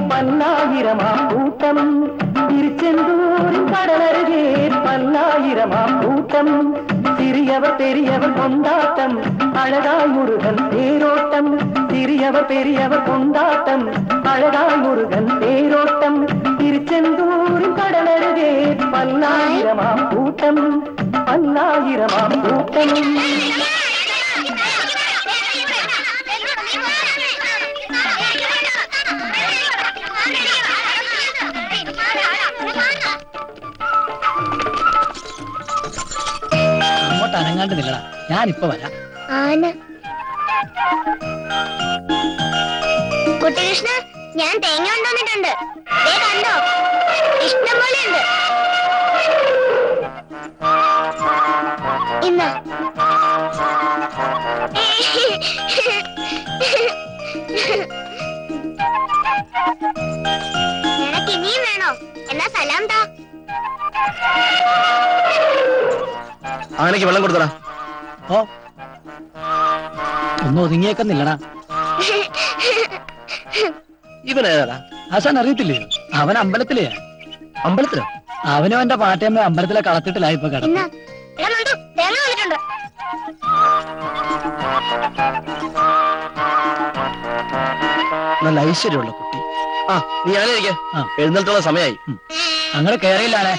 பல்லாயிரமாம் கூட்டம் திருச்செந்தூரின் கடலருகே பல்லாயிரமாம் கூட்டம் சிறியவர் பெரியவர் கொண்டாட்டம் அழகாய் முருகன் தேரோட்டம் சிறியவர் பெரியவர் கொண்டாட்டம் அழகாய் முருகன் தேரோட்டம் திருச்செந்தூரின் கடலருகே பல்லாயிரமாம் கூட்டம் பல்லாயிரமாம் கூட்டம் അനങ്ങാണ്ട് നില്ലടാ, ഞാനിപ്പോ വരാം. കുട്ടികൃഷ്ണ, ഞാൻ തേങ്ങ കൊണ്ടുവന്നിട്ടുണ്ട്. കണ്ടോ, ഇഷ്ടം പോലെ ഉണ്ട്. ഇന്ന നിനക്ക് ഇനിയും വേണോ? എന്നാ സലാം താ. ആനയ്ക്ക് വെള്ളം കൊടുത്തടാ. ഓ, ഒന്നും ഒതുങ്ങിയേക്കുന്നില്ലടാ. ഇവനേതാടാ? ഹസൻ അറിയത്തില്ലേ? അവൻ അമ്പലത്തിലേ. അമ്പലത്തിലോ? അവനും അവന്റെ പാട്ടയമ്മ അമ്പലത്തിലെ കളത്തിട്ടില്ല ഇപ്പൊ കിടന്നു. നല്ല ഐശ്വര്യമുള്ള കുട്ടി. ആ, നീ ആനയിക്ക, എഴുന്നേൽത്തുള്ള സമയമായി. അങ്ങനെ കേറിയില്ലാണേ.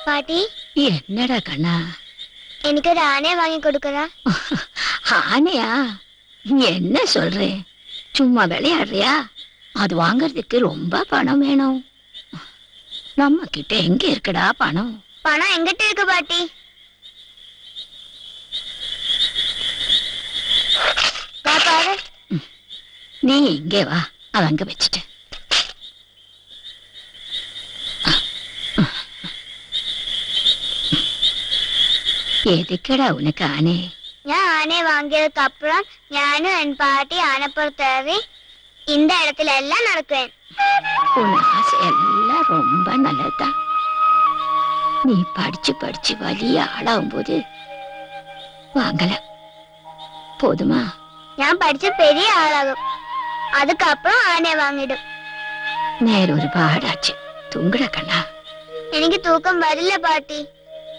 பாட்டி, என்னடா கண்ணா? எனக்கு ஒரு ஆனையை வாங்கி கொடுக்கறா? ஆனையா? என்ன சொல்றேன்? சும்மா விளையாடுறியா? அது வாங்கறதுக்கு ரொம்ப பணம் வேணும். நம்ம கிட்ட எங்க இருக்குடா பணம்? பணம் எங்கிட்ட இருக்கு பாட்டி. பாரு, நீ இங்கே வா, அது அங்க வச்சுட்டு. எதுக்கடா உனக்கு ஆனே? ഞാൻ ആനയെ വാങ്ങിയதுக்கு அப்புறம் ഞാനും എൻ പാട്ടി ആനപ്പുറത്തേറി இந்த இடத்துல எல்லாம் நடக்குவேன். உன் ஆசை எல்லாம் ரொம்ப நல்லதுதான். நீ படிச்சு படிச்சு വലിയ ஆளாகும் போது வாங்கலாம். போதுமா? ഞാൻ പഠിച്ച് பெரிய ஆளாகும், அதுக்கப்புறம் ആനയെ വാങ്ങിടും. നേരെ ഒരുപാടാச்சு. തൂങ്ങട കണ്ണാ. എനിക്ക് തൂക്കം വരില്ല പാട്ടി.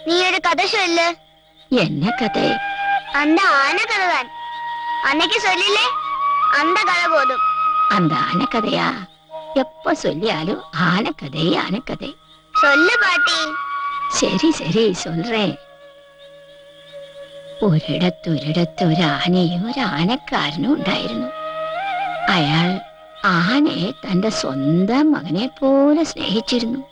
നീ ഒരു കഥ ചൊല്ല്. என்ன கதை? அந்த ஆனை கதை தான். அன்னைக்கு சொல்லிலே அந்த கதை போதும். அந்த ஆனைக்கதையா? எப்ப சொல்லியாலும் ஆனைக்கதை ஆனைக்கதை. சொல்லு பாட்டி. சரி சரி சொல்றேன். ഒരിടത്തൊരിടത്ത് ഒരു ആനയും ഒരു ആനക്കാരനും ഉണ്ടായിരുന്നു. അയാൾ ആനയെ തന്റെ സ്വന്തം മകനെ പോലെ സ്നേഹിച്ചിരുന്നു.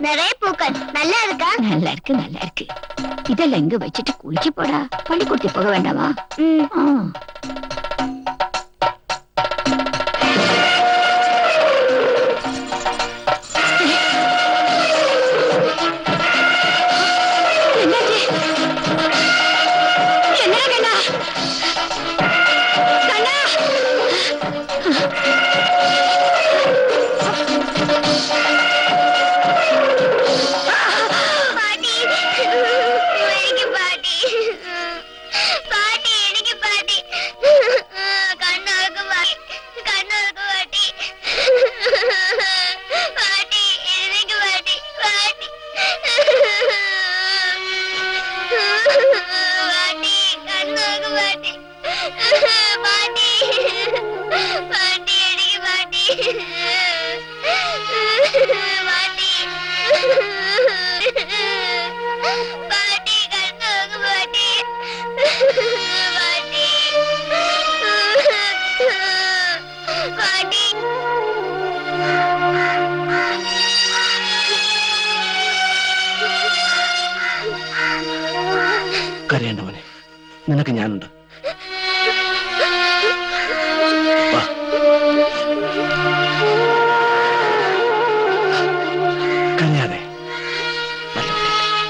நிறைய பூக்கள் நல்லா இருக்கா? நல்லா இருக்கு நல்லா இருக்கு. இதெல்லாம் எங்க வச்சுட்டு குளிக்க போடா. பள்ளிக்கூடத்துக்கு போக வேண்டாமா? കരയേണ്ട മോനെ, നിനക്ക് ഞാനുണ്ട്. വാ. കരയാതെ. നല്ല കുട്ടിയല്ലേ.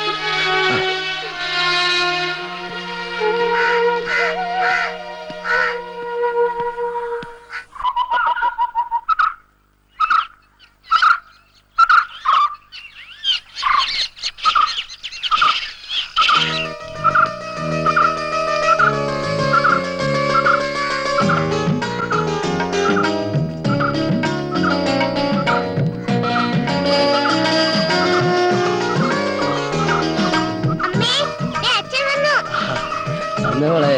അമ്മേ, ദേ അച്ഛൻ വന്നു. മോളെ,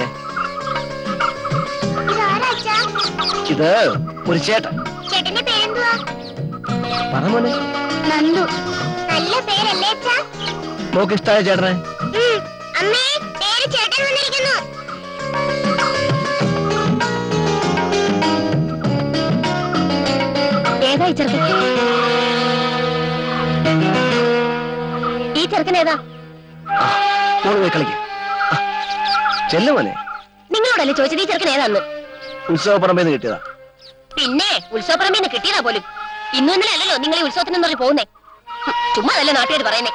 ഇതാരാ അച്ഛാ? ഇത് ഒരു ചേട്ടൻ. ചേട്ടന്റെ പേരെന്തുവാ? പറ മോനെ. നന്ദു. നല്ല പേരല്ലേ അച്ഛാ? മോക്ക് ഇഷ്ടമായ ചേട്ടനെ? അമ്മേ, പേര് ചേട്ടൻ വന്നിരിക്കുന്നു. ഏതാ ഈ ചെറുക്കൻ? ഈ ചെറുക്കൻ ഏതാ? മോള് പോയി കളിക്കും. ചെല്ലു മോനെ. നിങ്ങളോടല്ലേ ചോദിച്ചത് ഈ ചെറുക്കൻ ഏതാന്ന്? ഉത്സവപ്പറമ്പേന്ന് കിട്ടിയതാ. പിന്നെ ഉത്സവപ്പറമ്പിൽ നിന്ന് കിട്ടിയതാ പോലും. ഇന്നും ഇന്നലെ അല്ലല്ലോ നിങ്ങൾ ഈ ഉത്സവത്തിന് പറഞ്ഞ് പോകുന്നേ. ചുമ്മാ അല്ലേ നാട്ടുകാർ പറയുന്നേ.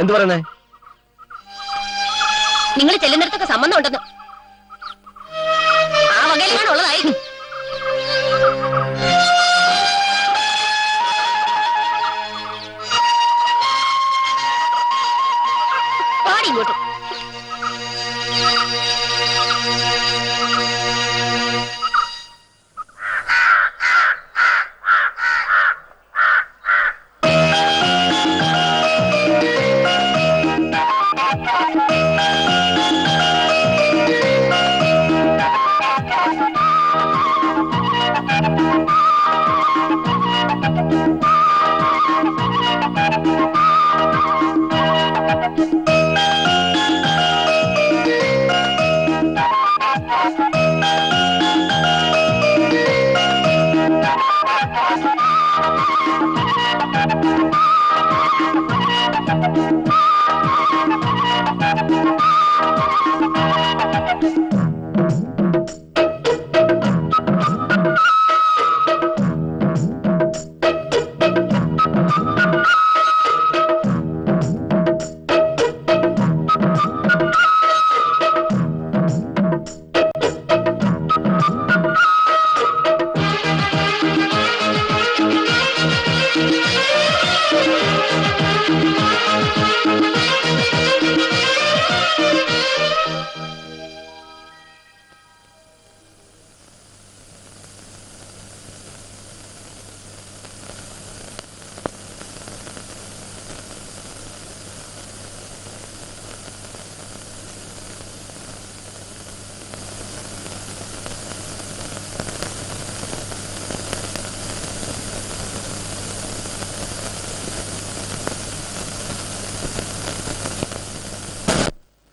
എന്ത് പറയുന്നേ? നിങ്ങൾ ചെല്ലുന്നിടത്തൊക്കെ സംബന്ധം ഉണ്ടെന്ന്. ആ വകയിലാണ് ഉള്ളതായിരിക്കും. പാടി ഇങ്ങോട്ടും.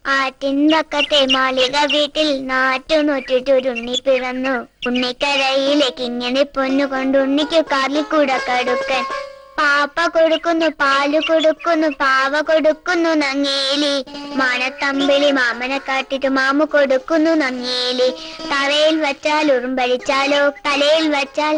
ആറ്റിൻപക്കത്തെ മാളിക വീട്ടിൽ നാറ്റുനൂറ്റിട്ടൊരുണ്ണി പിറന്നു. ഉണ്ണിക്കരയിലേക്ക് ഇങ്ങനെ പൊന്നു കൊണ്ട് ഉണ്ണിക്ക് കാർലിക്കൂട കടുക്കൻ. പാപ്പ കൊടുക്കുന്നു പാല് കൊടുക്കുന്നു പാവ കൊടുക്കുന്നു നങ്ങേലി. മണത്തമ്പിളി മാമനെ കാട്ടിട്ട് മാമു കൊടുക്കുന്നു നങ്ങേലി. തറയിൽ വച്ചാൽ ഉറുമ്പഴിച്ചാലോ തലയിൽ വച്ചാൽ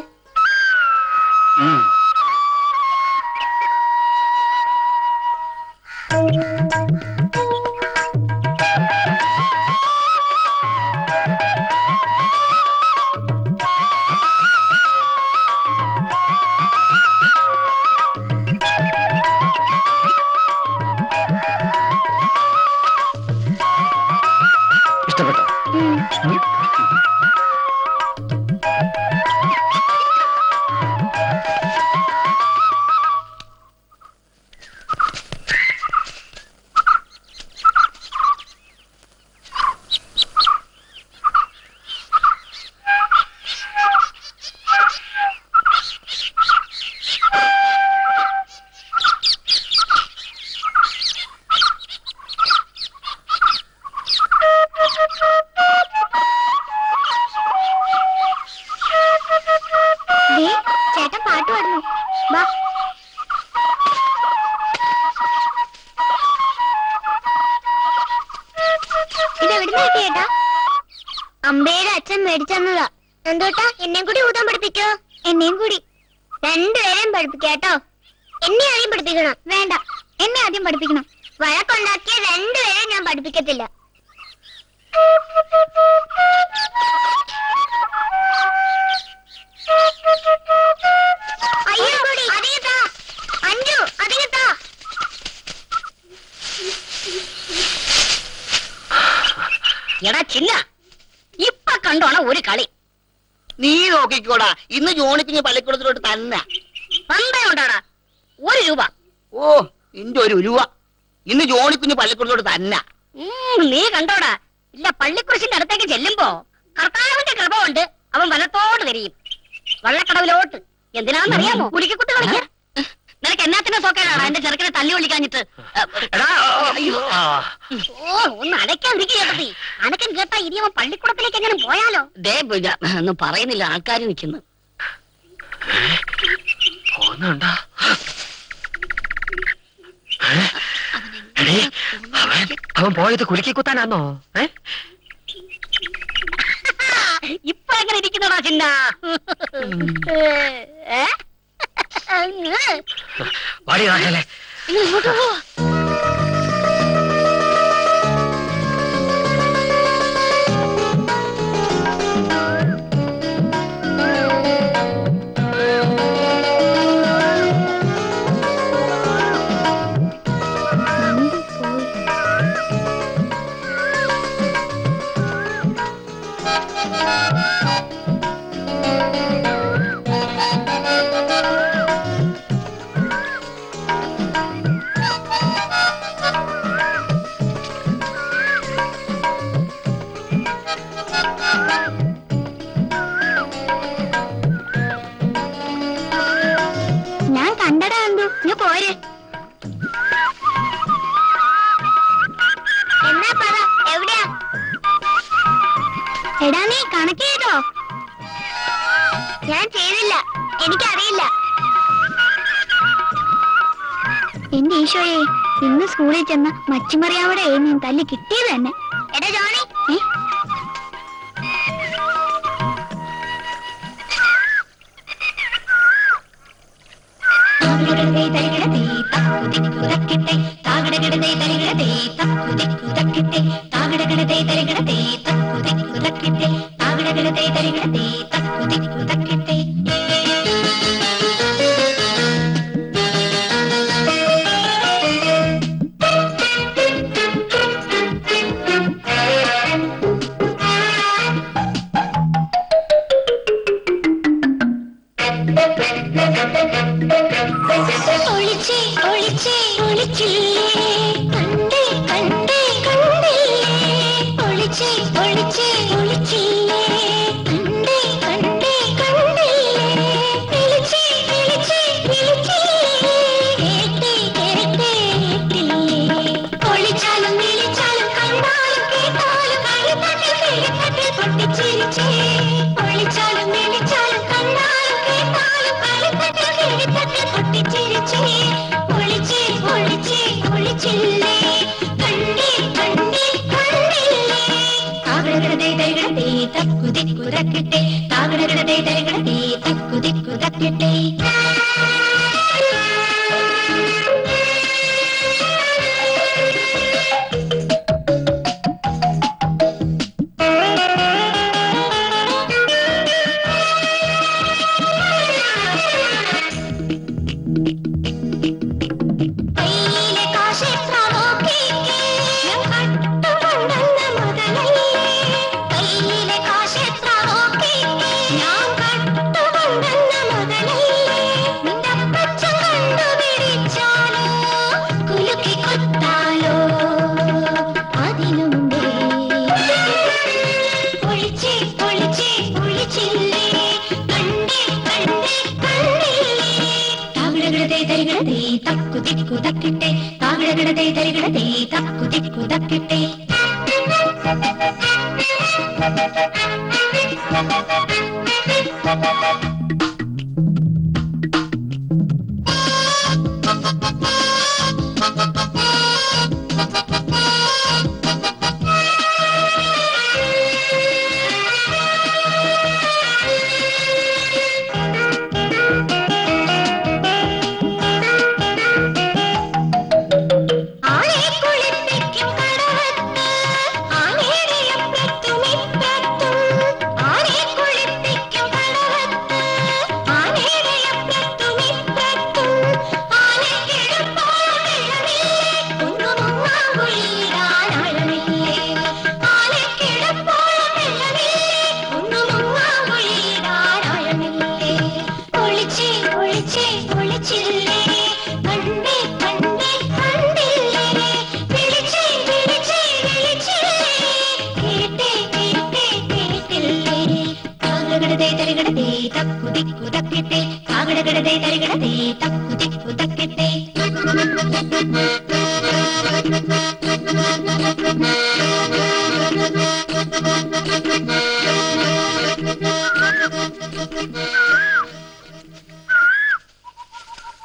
ഇഷ്ടപ്പെട്ടോ? ചേട്ടാ അമ്പയുടെ അച്ഛൻ മേടിച്ചെന്നതാ. എന്തോട്ടാ എന്നെയും കൂടി ഊതാൻ പഠിപ്പിക്കോ? എന്നെയും കൂടി രണ്ടുപേരെയും പഠിപ്പിക്കാട്ടോ. എന്നെ ആദ്യം പഠിപ്പിക്കണം. വേണ്ട, എന്നെ ആദ്യം പഠിപ്പിക്കണം. വഴക്കുണ്ടാക്കിയ രണ്ടുപേരെയും ഞാൻ പഠിപ്പിക്കത്തില്ല. അയ്യോ അതികത്താ അഞ്ചു, അതികത്താ. എടാ ചിന്ന, ഇപ്പൊ കണ്ടോണ ഒരു കളി. നീ നോക്കിക്കോടാ, ഇന്ന് ജോണിപ്പിന് പള്ളിക്കൂടത്തിലോട്ട് തന്നെ. പന്തയുണ്ടാടാ, 1 രൂപ. ഓ നിന്റെ ഒരു ഉരുവ. ഇന്ന് ജോണിപ്പിന് പള്ളിക്കൂടത്തിലോട്ട് തന്നെ. നീ കണ്ടോടാ, ഇല്ല പള്ളിക്കുരിശിന്റെ അടുത്തേക്ക് ചെല്ലുമ്പോ കർത്താവിന്റെ കൃപ കൊണ്ട് അവൻ വലത്തോട്ട് തിരിയും, വള്ളക്കടവിലോട്ട്. എന്തിനാണെന്നറിയാമോ? കുലിക്കുത്ത് കളിക്കാൻ. നിനക്ക് എന്നാത്തിന്റെ സോക്കേടാണ് എന്റെ ചെറുക്കനെ തല്ലി വിളിക്കാഞ്ഞിട്ട്? ഓ ഒന്ന് അടയ്ക്കാതിരിക്കേ. അനക്കൻ കേട്ടാ ഇനി അവൻ പള്ളിക്കൂടത്തിലേക്ക് എങ്ങനെ പോയാലോ? ദേ ഒന്നും പറയുന്നില്ല, ആൾക്കാർ നിൽക്കുന്നു. അവൻ പോയത് കുലുക്കി കുത്താനാന്നോ? ഇപ്പൊ എങ്ങനെ ഇരിക്കുന്നടാ ചിന്ന? വാടി റാഹേലേ. ഇങ്ങോട്ട് പോ. ഞാൻ കണ്ടടാ അന്തു, നീ പോര്. എന്നാ പറ, എവിടെയാ? എടാ നീ കണക്ക് ചെയ്തോ? ഞാൻ ചെയ്തില്ല, എനിക്കറിയില്ല. എന്റെ ഈശോയെ, ഇന്ന് സ്കൂളിൽ ചെന്ന മച്ചിമറിയാവിടെ ഞാൻ തല്ലി കിട്ടിയത് തന്നെ. എടാ ജോണി, ഒളിച്ചേ ഒളിച്ചേ ഒളിച്ചില്ലേ, കണ്ടേ കണ്ടേ കണ്ടില്ലേ. ഒളിച്ചേ ഒളിച്ചേ ഒളിച്ചില്ലേ, കണ്ടേ കണ്ടേ കണ്ടില്ലേ. വിളിച്ചേ വിളിച്ചേ വിളിച്ചില്ലേ, കേട്ടേ കേട്ടേ കേട്ടില്ലേ. ഒളിച്ചാലും വിളിച്ചാലും കണ്ടാലും കേട്ടാലും കളിത്തട്ടിൽ കിളിത്തട്ടിൽ പൊട്ടിച്ചിരിച്ചേ. ഒളിച്ചാലും വിളിച്ചാലും കണ്ടാലും കേട്ടാലും കളിത്തട്ടിൽ കിളിത്തട്ടിൽ പൊട്ടിച്ചിരിച്ചേ. ഒളിച്ചേ ഒളിച്ചേ ഒളിച്ചില്ലേ, കണ്ടേ കണ്ടേ കണ്ടില്ലേ. താകടകടതേ തരികടതേ തക്കുതിക്കു തക്കിട്ടെ, താകടകടതേ തരികടതേ തക്കുതിക്കു തക്കിട്ടെ. കയ്യിലെ കാശെത്ര നോക്കിക്കേ, ഞാൻ കട്ടുകൊണ്ടെന്ന മുതലല്ലേ. കയ്യിലെ കാശെത്ര നോക്കിക്കേ, ഞാൻ കട്ടുകൊണ്ടെന്ന മുതലല്ലേ. നിന്റെ അപ്പച്ചൻ കണ്ടുപിടിച്ചാലോ, കുലുക്കി കൊത്താലോ അതിനു മുമ്പേ. ഒളിച്ചേ ഒളിച്ചേ ഒളിച്ചില്ലേ, കണ്ടേ കണ്ടേ കണ്ടില്ലേ. താകടകടതേ തരികടതേ തക്കുതിക്കു തക്കിട്ടെ, താകടകടതേ തരികടതേ തക്കുതിക്കു തക്കിട്ടെ.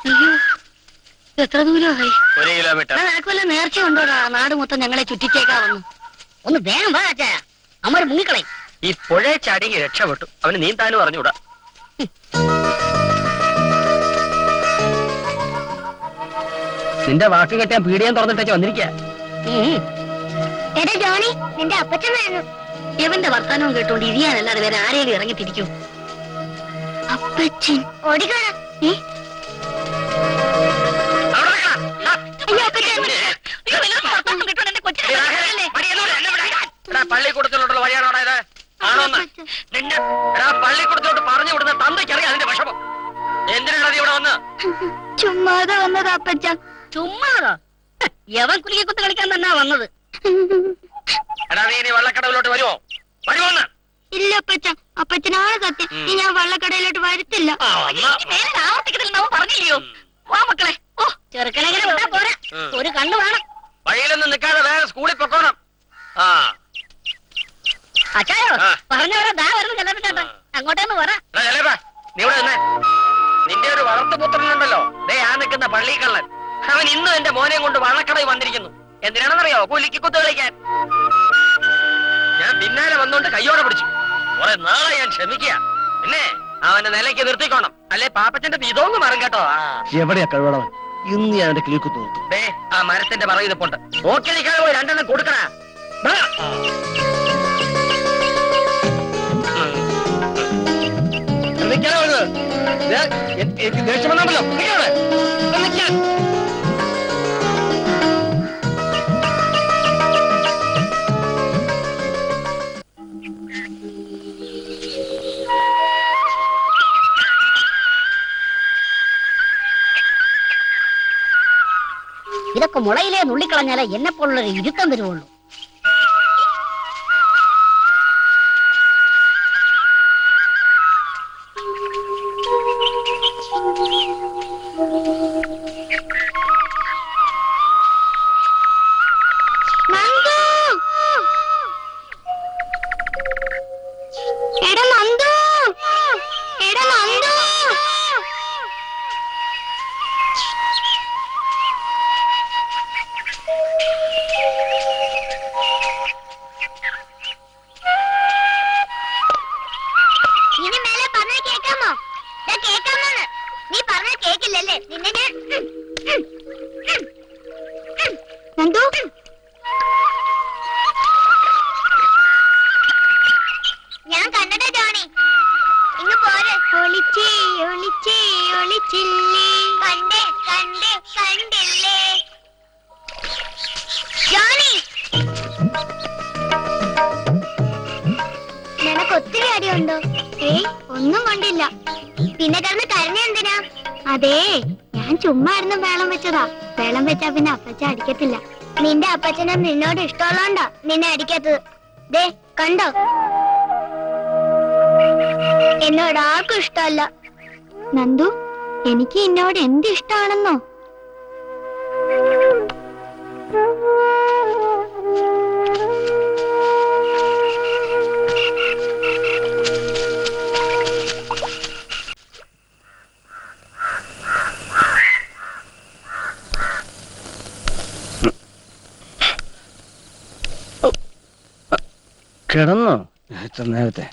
അയ്യോ എത്ര ദൂരമായി? 1 കിലോമീറ്റർ. നിനക്ക് വല്ല നേർച്ച ഉണ്ടോടാ? നാട് മൊത്തം ഞങ്ങളെ ചുറ്റിച്ചേക്കാ വന്നു. ഒന്ന് വേഗം വാ അച്ഛാ, അമ്മ മുങ്ങിക്കളെ. ഈ പുഴയെ ചാടിങ്ങി രക്ഷപ്പെട്ടു. അവന് നീന്താനും അറിഞ്ഞൂടാ. നിന്റെ വാക്ക് കെട്ടിയാൻ പീടിയാൻ തുറന്നിട്ടേച്ച് വന്നിരിക്കുക. എടാ ജോണി, നിന്റെ അപ്പച്ചൻ വരുന്നു. ഇവന്റെ വർത്താനവും കേട്ടോണ്ട് ഇരിയാനല്ലാതെ വേറെ ആരെയും ഇറങ്ങി തിരിക്കൂ. അപ്പച്ചൻ ഓടിക്കോടാ. അയ്യോ അപ്പച്ചൻ. പള്ളിക്കൂടത്തിലോട്ടുള്ള വഴിയാണോടാ ഇത്? ആണോന്ന് നിന്നെ പള്ളിക്കൂടത്തിലോട്ട് പറഞ്ഞു വിടുന്ന തന്തയ്ക്കറിയാം അതിന്റെ വിഷമം. എന്തിനാണ് നീ ഇവിടെ വന്ന്? ചുമ്മാതെ വന്നത് അപ്പച്ച. ചുമ്മാതോ? യവൻ കുലുക്കിക്കുത്ത് കളിക്കാൻ തന്നെ വന്നത്. എടാ നീ വള്ളക്കടവിലോട്ട് വരുമോ? വരുമോന്ന്? ഇല്ല അപ്പച്ച, അപ്പച്ചനാണ് സത്യം. ഇനി ഞാൻ വള്ളക്കടയിലോട്ട് വരുത്തില്ല. പറഞ്ഞില്ലയോ? വാ മക്കളെ. ഓ ചെറുക്കനെങ്ങനെ വിട്ടാ പോരാ, ഒരു കണ്ണു വേണം. വഴിയിലൊന്നും നിൽക്കാതെ വേറെ സ്കൂളിൽ പൊക്കോണം. ആ അച്ചായോ പറഞ്ഞവരെ ദാ വരുന്നു ചെല്ലപ്പെട്ട അങ്ങോട്ടേന്ന് പറ. ചെലേപ്പാ നീ ഇവിടെ നിന്നേ. നിന്റെ ഒരു വളർത്തുപുത്രനുണ്ടല്ലോ, ദേ ആ നിൽക്കുന്ന പള്ളിക്കള്ളൻ. അവൻ ഇന്നും എന്റെ മോനെയും കൊണ്ട് വള്ളക്കടയിൽ വന്നിരിക്കുന്നു. എന്തിനാണെന്നറിയോ? കുലുക്കിക്കുത്ത് കളിക്കാൻ. ഞാൻ പിന്നാലെ വന്നോണ്ട് കയ്യോടെ പിടിച്ചു. കുറെ നാളെ ഞാൻ ക്ഷമിക്കുക. പിന്നെ അവന്റെ നിലയ്ക്ക് നിർത്തിക്കോണം, അല്ലെ പാപ്പച്ചന്റെ ഇതൊന്നും മറും കേട്ടോ. എവിടെയാ കഴിവളവൻ? ഇന്ന് ഞാൻ എന്റെ കിളിക്കുത്ത് നോക്കും. ദേ ആ മരത്തിന്റെ പറയിൽ പോണ്ട്. ഓക്കെ നിൽക്കാതെ പോയി 2 എണ്ണം കൊടുക്കണ. എനിക്ക് ദേഷ്യം വന്നുണ്ടല്ലോ. ഇതൊക്കെ മുളയിലേ നുള്ളിക്കളഞ്ഞാലേ എന്നെ പോലുള്ളൊരു ഇരുത്തം വരുവുള്ളൂ. ഇനി മേലെ പറഞ്ഞ കേക്കാമോ? കേക്കാമോന്ന് നീ പറഞ്ഞ കേക്കില്ലല്ലേ? നിന്നെ നന്ദു ഞാൻ കണ്ടട ജോണി. ഇങ്ങ് പോരെ. ഒളിച്ചേ ഒളിച്ചേ ഒളിച്ചില്ലേ, കണ്ടേ കണ്ടേ കണ്ടില്ലേ ജോണി? നിനക്ക് ഒത്തിരി അടിയുണ്ടോ? ഏയ് ഒന്നും കൊണ്ടില്ല. പിന്നെ കിടന്ന് കരഞ്ഞ എന്തിനാ? അതേ ഞാൻ ചുമ്മാ ഇരുന്ന് വേളം വെച്ചതാ. വേളം വെച്ചാ പിന്നെ അപ്പച്ച അടിക്കത്തില്ല. നിന്റെ അപ്പച്ചനെ നിന്നോട് ഇഷ്ടമുള്ളോണ്ടാ നിന്നെ അടിക്കാത്തത്. ദേ കണ്ടോ, എന്നോട് ആർക്കും ഇഷ്ടമല്ല. നന്ദു, എനിക്ക് എന്നോട് എന്ത് ഇഷ്ടമാണെന്നോ? കിടന്നോ ഇത്ര നേരത്തെ?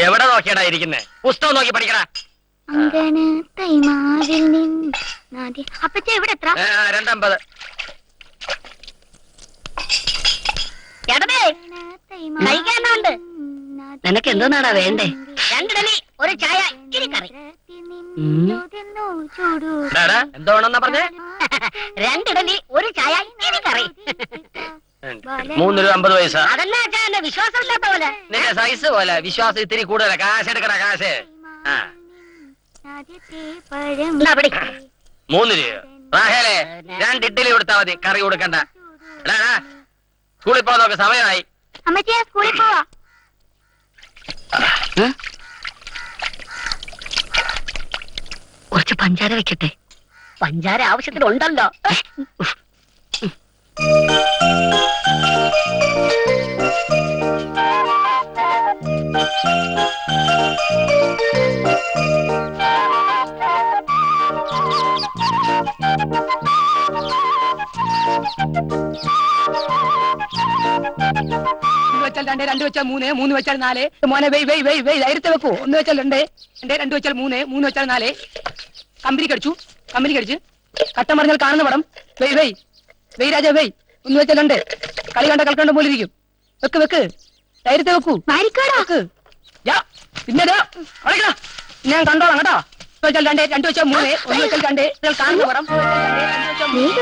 എവിടെ നോക്കിയടാ ഇരിക്കുന്നേ? പുസ്തകം നോക്കി പഠിക്കടാ. അപ്പച്ച ഇവിടെ എത്ര? 250. ചേട്ടനേ കഴിക്കാനുണ്ട്. നിനക്ക് എന്തോന്നാടാ വേണ്ടേ? 2 ഇഡലി, ഒരു ചായ, ഇനി കറി. എന്തോ വേണമെന്നാ പറഞ്ഞേ? 2 ഇഡലി, ഒരു ചായ, ഇനി കറി. 3 രൂപ 50 പൈസ. അതല്ല അച്ഛാ, എന്നെ വിശ്വാസമില്ലാത്ത പോലെ. നിന്റെ സൈസ് പോലെ വിശ്വാസം ഇത്തിരി കൂടുതലാ. കാശ് എടുക്കടാ കാശ്. ആ, എന്നാ പിടി. 3 രൂപ. റാഹേലേ 2 ഇഡ്ഡലി കൊടുത്താ മതി, കറി കൊടുക്കണ്ട. എടാ സ്കൂളിൽ പോകാൻ നോക്ക്, സമയമായി. അമ്മച്ചിയെ സ്കൂളിൽ പോവാ. കുറച്ച് പഞ്ചാര വെക്കട്ടെ? പഞ്ചാര ആവശ്യത്തിനുണ്ടല്ലോ. വെച്ചാൽ 2, 2 വെച്ചാൽ 3, 3 വെച്ചാൽ 4. മോനെ വെയ് വെയ് വെയ് വെയ് ധൈര്യത്തെ വെക്കൂ. 1 വെച്ചാൽ 2, 2 വെച്ചാൽ 3, 3 വെച്ചാൽ 4. കമ്പനി കടിച്ചു കട്ട മറിഞ്ഞാൽ കാണുന്ന പടം. വെയ് വെയ് വെയ് രാജ വെയ്. 1 വെച്ചാൽ 2. കളി കണ്ട പോലെ ഇരിക്കും. വെക്ക് ധൈര്യത്തെ വെക്കൂ. വെക്ക്. പിന്നെ ഞാൻ കണ്ടോളാം കേട്ടോ. 1 വെച്ചാൽ 2, 2 വെച്ചാൽ 3, 1 വെച്ചാൽ 2 കാണുന്ന പടം. 8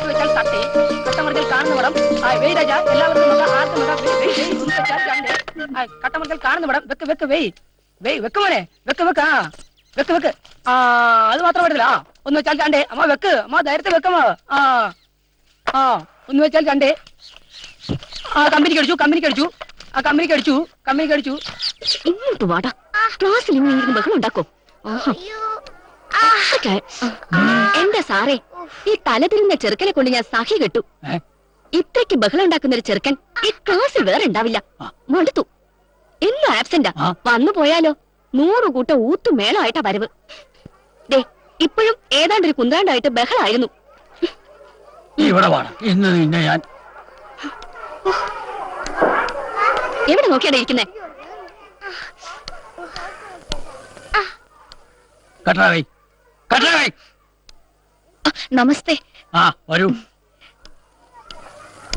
വെച്ചാൽ തട്ടി കട്ടമറിഞ്ഞാൽ കാണുന്ന പടം. വെയ് രാജ എല്ലാവർക്കും ആർക്കും കട്ടമറിഞ്ഞാൽ കാണുന്ന പടം. വെക്ക് വെയ് വെക്ക് മോനെ വെക്ക്. അത് മാത്രം പറ്റില്ല. 1 വെച്ചാൽ 2. അമ്മ വെക്ക്. അമ്മ ധൈര്യത്തെ വെക്കമ്മ. 1 വെച്ചാൽ 2. കമ്പനി കടിച്ചു. ഇങ്ങോട്ട് വാടാ. ക്ലാസ്സിൽ ഇങ്ങനെ ബഹളം ഉണ്ടാക്കോ? എന്റെ സാറേ, ഈ തലതിരുന്ന ചെറുക്കനെ കൊണ്ട് ഞാൻ സഖി കെട്ടു. ഇത്രയ്ക്ക് ബഹളം ഉണ്ടാക്കുന്ന ഒരു ചെറുക്കൻ ഈ ക്ലാസ്സിൽ വേറെ ഉണ്ടാവില്ല. മടുത്തു. എന്നും ആബ്സെന്റാ. വന്നു പോയാലോ 100 കൂട്ടം ഊത്തുമേളമായിട്ടാ വരവ്. ദേ ഇപ്പോഴും ഏതാണ്ടൊരു കുന്താണ്ടായിട്ട് ബഹളായിരുന്നു. എവിടെ നോക്കിയാടാ ഇരിക്കുന്നേ? നമസ്തേ. വരൂ.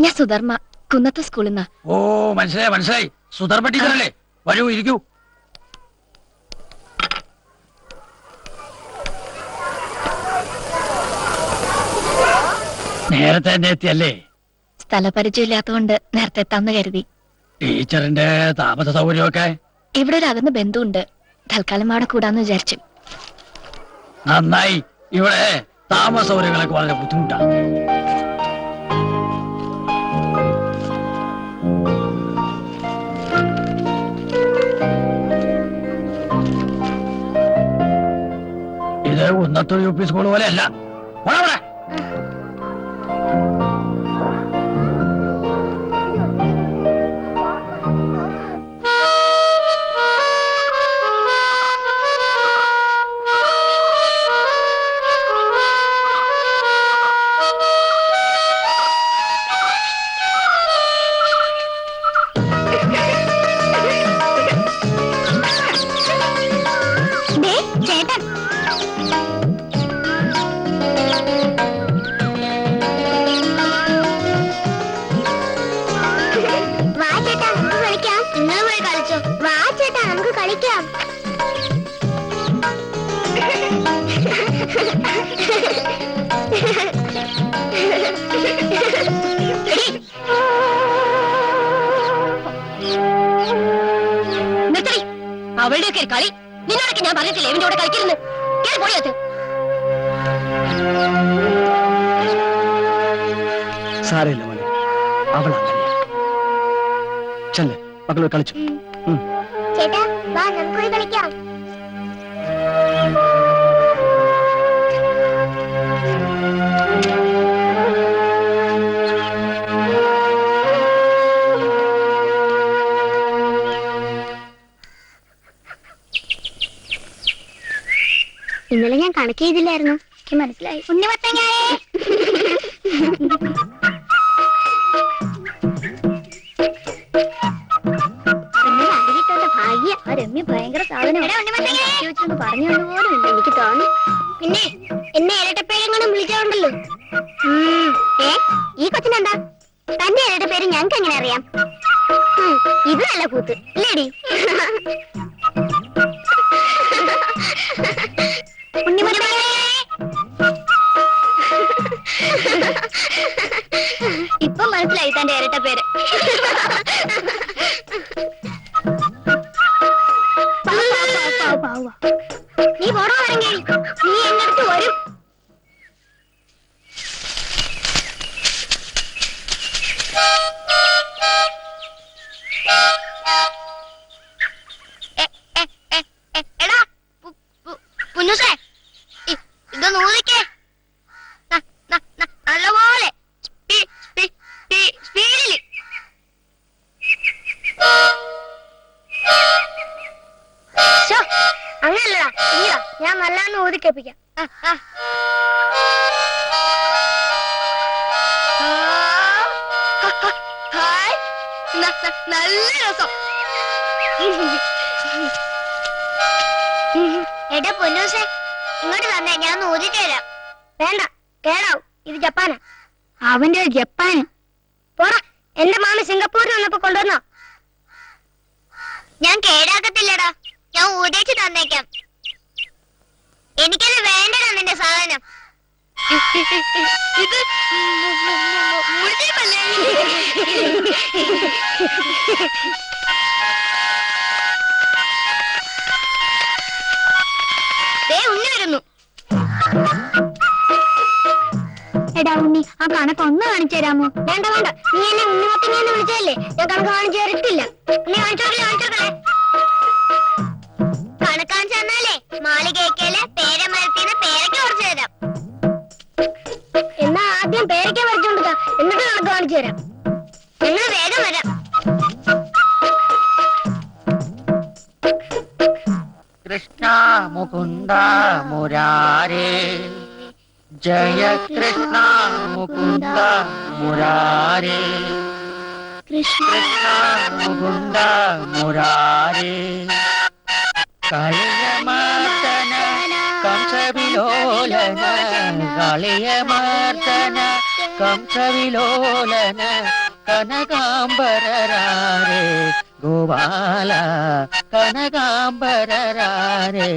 ഞാൻ സുധർമ്മ, കുന്നത്ത് സ്കൂളിൽ നിന്നാ. ഓ മനസ്സിലായി. സുധർമ്മ ടീച്ചറല്ലേ? വരൂ, ഇരിക്കൂ. നേരത്തെ എത്തിയല്ലേ? സ്ഥലപരിചയം ഇല്ലാത്തതുകൊണ്ട് നേരത്തെ എത്താന്ന് കരുതി. ടീച്ചറിന്റെ താമസ സൗകര്യമൊക്കെ? ഇവിടെ ഒരു അകന്ന ബന്ധുണ്ട്. തൽക്കാലം അവിടെ കൂടാന്ന് വിചാരിച്ചു. നന്നായി. ഇവിടെ താമസ സൗകര്യങ്ങളൊക്കെ വളരെ ബുദ്ധിമുട്ടാണ്. ഇത് ഉന്നത്തൂർ UP സ്കൂൾ പോലെയല്ല. ചേട്ടൻ കളിക്കാം. അവളുടെയൊക്കെ കളി നിന്നോടൊക്കെ ഞാൻ പറഞ്ഞിട്ടില്ലേ ഇവന്റെ കൂടെ കളിക്കരുന്ന്. കേറി പോയത് സാരമില്ല മോനെ, അവൾ അങ്ങനെയാ. ചെല്ല് മക്കളെ കളിച്ചു. ചേട്ടാ വാ നമുക്ക് കളിക്കാം. ഇന്നലെ ഞാൻ കണക്ക് ചെയ്തില്ലായിരുന്നു. എനിക്ക് മനസ്സിലായി. ഉണ്ണിമത്തങ്ങായേ ഭാഗ്യം. തന്റെ ഇരട്ട പേര് ഞങ്ങൾക്ക് എങ്ങനെ അറിയാം? ഇത് നല്ല കൂത്ത് ഇല്ലേടി? ഇപ്പൊ മനസ്സിലായി തന്റെ ഇരട്ട പേര്. നീ പോടാ വരങ്ങി, നീ എന്നടുത്ത് വരും. എടാ പുന്നൂസേ, ഇതൊന്ന് ഊതിക്കേ നല്ലപോലെ സ്പീഡില്. അങ്ങനല്ലടാ, ഇല്ല ഞാൻ നല്ലാന്ന് ഊതിക്കേപ്പിക്കാം. നല്ല രസം. എടാ പൊന്നൂസേ, ഇങ്ങോട്ട് തന്നെ ഞാൻ ഊതിട്ട് തരാം. വേണ്ട, കേടാവും. ഇത് ജപ്പാനാ. അവന്റെ ജപ്പാന് പോടാ. എന്റെ മാമ സിംഗപ്പൂരിൽ വന്നപ്പോ കൊണ്ടുവന്നോ? ഞാൻ കേടാക്കത്തില്ലടാ, ഞാൻ ഊതിച്ച് തന്നേക്കാം. എനിക്കത് വേണ്ടടാ നിന്റെ സാധനം. ഇത് മുഴുവല്ലേ? ഉണ്ണി വരുന്നു. എടാ ഉണ്ണി, ആ കണക്ക് ഒന്ന് കാണിച്ചു തരാമോ? വേണ്ട വേണ്ട, നീ എന്നെ ഉണ്ണിമത്തനെന്ന് വിളിച്ചതല്ലേ, ഞാൻ കണക്ക് കാണിച്ചു തരത്തില്ല. നീ കാണിച്ചോക്കല്ലേ. കണക്ക് കാണിച്ചു തന്നാലേ മാളികേക്കയില് പേരമരത്തിന് പേരയ്ക്ക കുറച്ചു തരാം. എന്നാ ആദ്യം പേരയ്ക്ക വരച്ചോണ്ട് എന്നിട്ട് കണക്ക് കാണിച്ചു തരാം. നിങ്ങൾ വേഗം വരാം. കൃഷ്ണ മുകുന്ദ മുരാരേ, ജയ കൃഷ്ണ മുകുന്ദ മുരാരേ, കൃഷ്ണ മുകുന്ദ മുരാരേ, കളിയമർദ്ദന കംസവിലോലന, കളിയമർദ്ദന കംസവിലോലന, കനകാംബരരാരേ ഗോപാല, കനകാംബരരാരേ.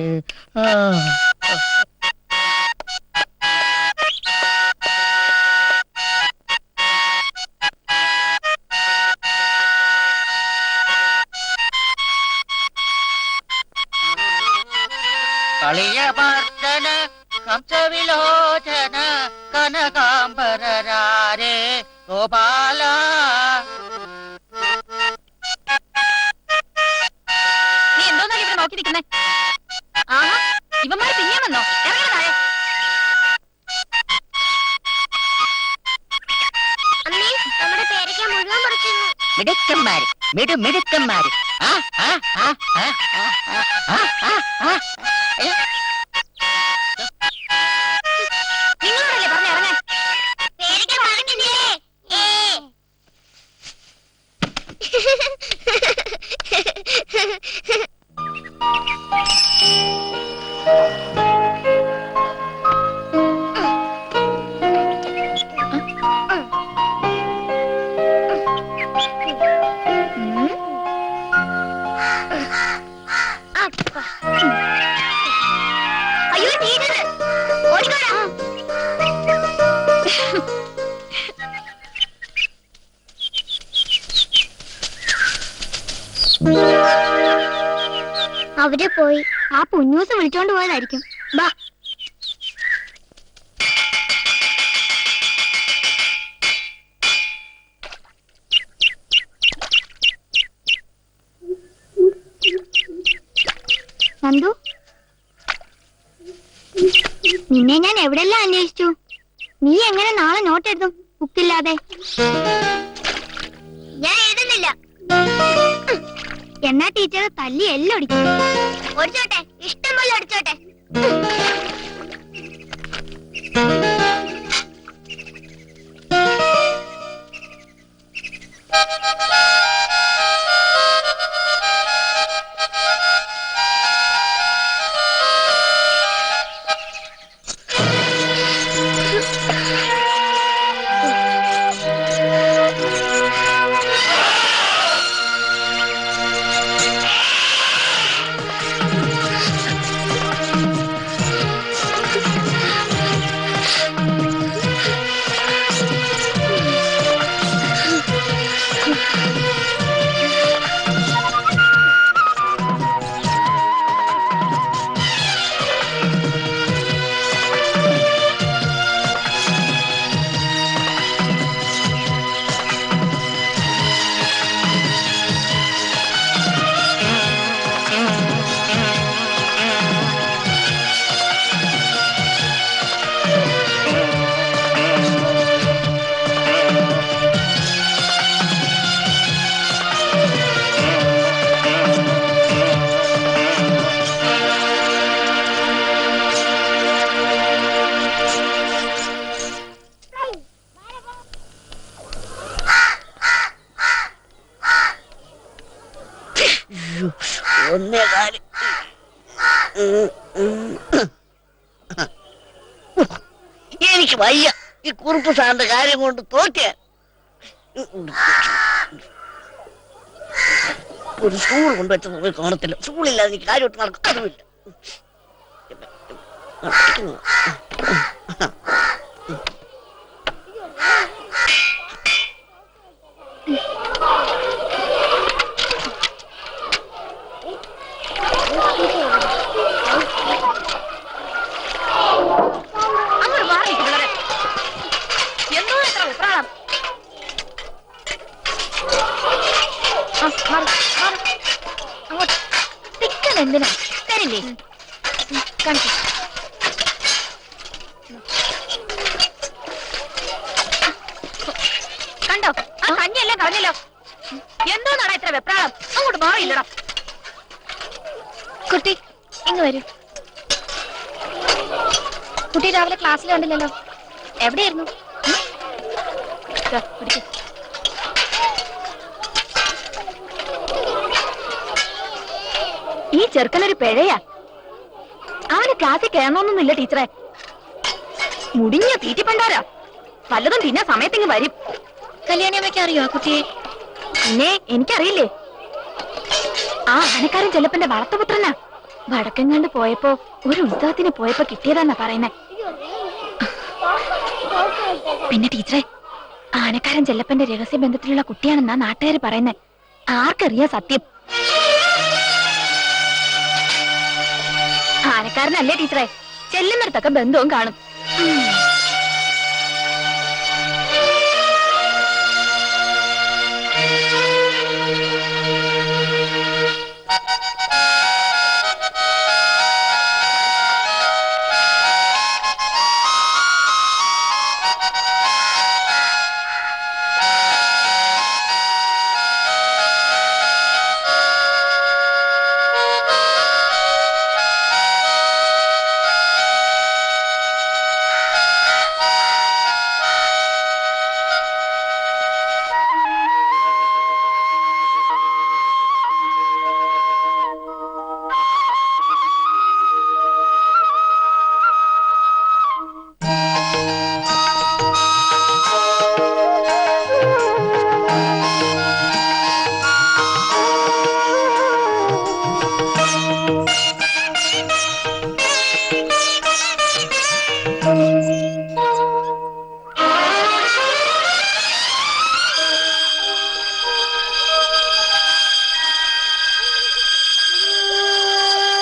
കളിയമർദ്ദന കംസവിലോചന, കനകാംബരരാരേ ഗോപാല. നീ എന്തോന്നാ ഇവിടെ നോക്കി നിൽക്കുന്നേ? ആഹാ, ഇവന്മാര് പിന്നെ വന്നോ? ഇറങ്ങണതായ അമ്മേ, നമ്മുടെ പേരയ്ക്ക മുഴുവൻ പറിച്ചിരുന്നു. മിടുക്കന്മാര്, മിടുക്കന്മാര്. നിങ്ങളോടല്ലേ പറഞ്ഞ ഇറങ്ങാൻ? പേരയ്ക്ക പറിക്കുന്നില്ലേ? അയ്യോ, തീരുത്. ഓടിക്കോടാ. അവര് പോയി. ആ പുന്നൂസ് വിളിച്ചോണ്ട് പോയതായിരിക്കും. ബാ. നന്ദു, നിന്നെ ഞാൻ എവിടെല്ലാം അന്വേഷിച്ചു. നീ എങ്ങനെ നാളെ നോട്ട് എഴുതും ബുക്കില്ലാതെ? ഞാൻ എഴുതുന്നില്ല. എന്നാ ടീച്ചർ തല്ലി എല്ലാം ഒടിക്കും. ഒടിച്ചോട്ടെ, ഇഷ്ടം പോലെ ഒടിച്ചോട്ടെ. 1:15. എനിക്ക് വയ്യ ഈ കുറുപ്പ് സാറിന്റെ കാര്യം കൊണ്ട് തോറ്റിയ. ഒരു സ്റ്റൂൾ കൊണ്ടുവച്ചത് പോയി കാണത്തില്ല. സ്റ്റൂളില്ലാതെ എനിക്ക് കാര്യമായിട്ട് നടക്കും. അതുമില്ല. അങ്ങോട്ട് മാറി പിള്ളേരെ. എന്തോ എത്ര വിപ്രാളം. അങ്ങോട്ട് തിക്കൻ എന്തിനാ തരില്ലേ കാണിച്ചു. കണ്ടോ ആ കഞ്ഞിയെല്ലാം കളഞ്ഞല്ലോ. എന്തോന്നാണ് ഇത്ര വെപ്രാളം. അങ്ങോട്ട് മാറിയില്ലടാ. കുട്ടി ഇങ്ങ് വരൂ. കുട്ടി രാവിലെ ക്ലാസ്സിൽ കണ്ടില്ലല്ലോ. എവിടെയായിരുന്നു? ഈ ചെറുക്കനൊരു പിഴയാ. അവന് ക്ലാസ്സിൽ കയറണമെന്നൊന്നുമില്ല ടീച്ചറെ. മുടിഞ്ഞ തീറ്റിപ്പണ്ടാരാ. വല്ലതും പിന്നെ സമയത്തിങ്ങ് വരും. കല്യാണിയമ്മയ്ക്ക് അറിയോ ആ കുട്ടിയെ? പിന്നെ എനിക്കറിയില്ലേ. ആ ആനക്കാരൻ ചെല്ലപ്പന്റെ വളർത്തുപുത്രനാ. വടക്കെങ്ങാണ്ട് പോയപ്പോ ഒരു ഉത്സവത്തിന് പോയപ്പോ കിട്ടിയതാന്നാ പറയുന്നേ. പിന്നെ ടീച്ചറെ, ആനക്കാരൻ ചെല്ലപ്പന്റെ രഹസ്യ ബന്ധത്തിലുള്ള കുട്ടിയാണെന്നാ നാട്ടുകാര് പറയുന്നേ. ആർക്കറിയാ സത്യം? ആനക്കാരനല്ലേ ടീച്ചറെ. ചെല്ലുന്നിടത്തൊക്കെ ബന്ധവും കാണും.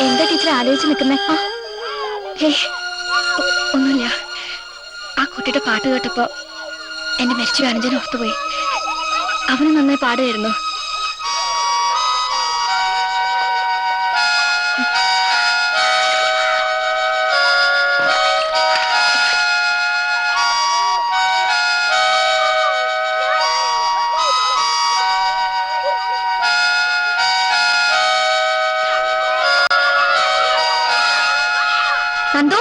എന്താ ടീച്ചർ ആലോചിച്ച് നിൽക്കുന്നേ? ഒന്നുമില്ല. ആ കുട്ടിയുടെ പാട്ട് കേട്ടപ്പോ എന്റെ മരിച്ച അനുജൻ ഓർത്തുപോയി. അവന് നന്നായി പാടുമായിരുന്നു. നന്ദു,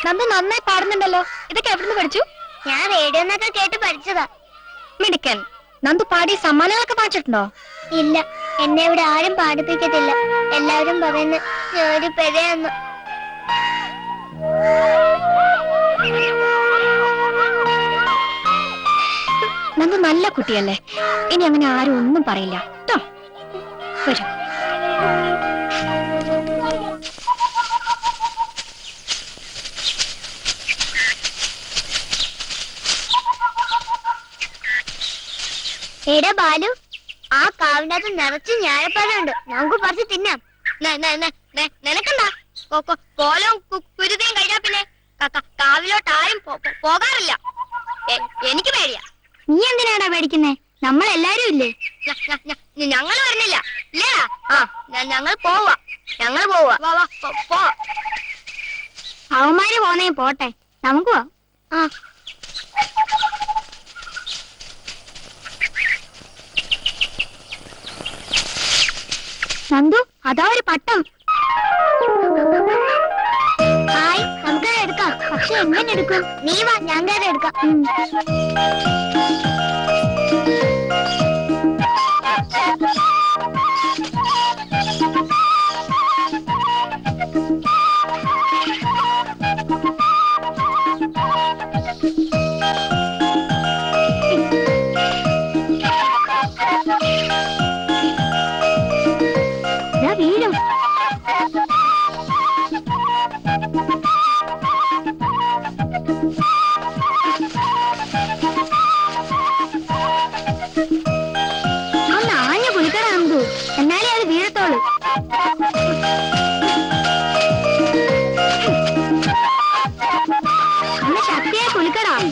നന്ദു നന്നായി പാടുന്നുണ്ടല്ലോ. ഇതൊക്കെ എവിടുന്ന് പഠിച്ചു? ഞാൻ റേഡിയോന്നൊക്കെ കേട്ട് പഠിച്ചതാ. മിടുക്കൻ. നന്ദു പാടി സമ്മാനങ്ങളൊക്കെ വാങ്ങിച്ചിട്ടുണ്ടോ? ഇല്ല, എന്നെ ഇവിടെ ആരും പാടിപ്പിക്കത്തില്ല. എല്ലാവരും പറയുന്നു ഞാനൊരു പെരയാന്ന്. നന്ദു നല്ല കുട്ടിയല്ലേ. ഇനി അങ്ങനെ ആരും ഒന്നും പറയില്ല കേട്ടോ. വരൂ. എടാ ബാലു, ആ കാവിനകത്ത് നിറച്ച് ഞാഴപ്പഴമുണ്ട്. നമുക്ക് പറിച്ച് തിന്നാം. നിനക്കെന്താ? കോലവും കുരുതയും കഴിഞ്ഞാ പിന്നെ കാവിലോട്ട് ആരും പോകാറില്ല. എനിക്ക് പേടിയാ. നീ എന്തിനാടാ പേടിക്കുന്നേ? നമ്മളെല്ലാരും ഇല്ലേ? ഞങ്ങൾ വരുന്നില്ല. ഇല്ലേടാ? ആ ഞങ്ങൾ പോവാ. അവന്മാര് പോന്നേ പോട്ടെ, നമുക്ക് പോവാം. ആ നന്ദു, അതാ ഒരു പട്ടം. ഹായ്, നമുക്ക് എടുക്കാം. പക്ഷെ എങ്ങനെ എടുക്കും? നീ വാ, ഞാൻ കയറി എടുക്കാം. വീഴും. ഒന്ന് ആഞ്ഞു കുളിക്കണം അമ്പു, എന്നാലേ അത് വീഴത്തോളൂ. ഒന്ന് ശക്തിയായി കുളിക്കണം.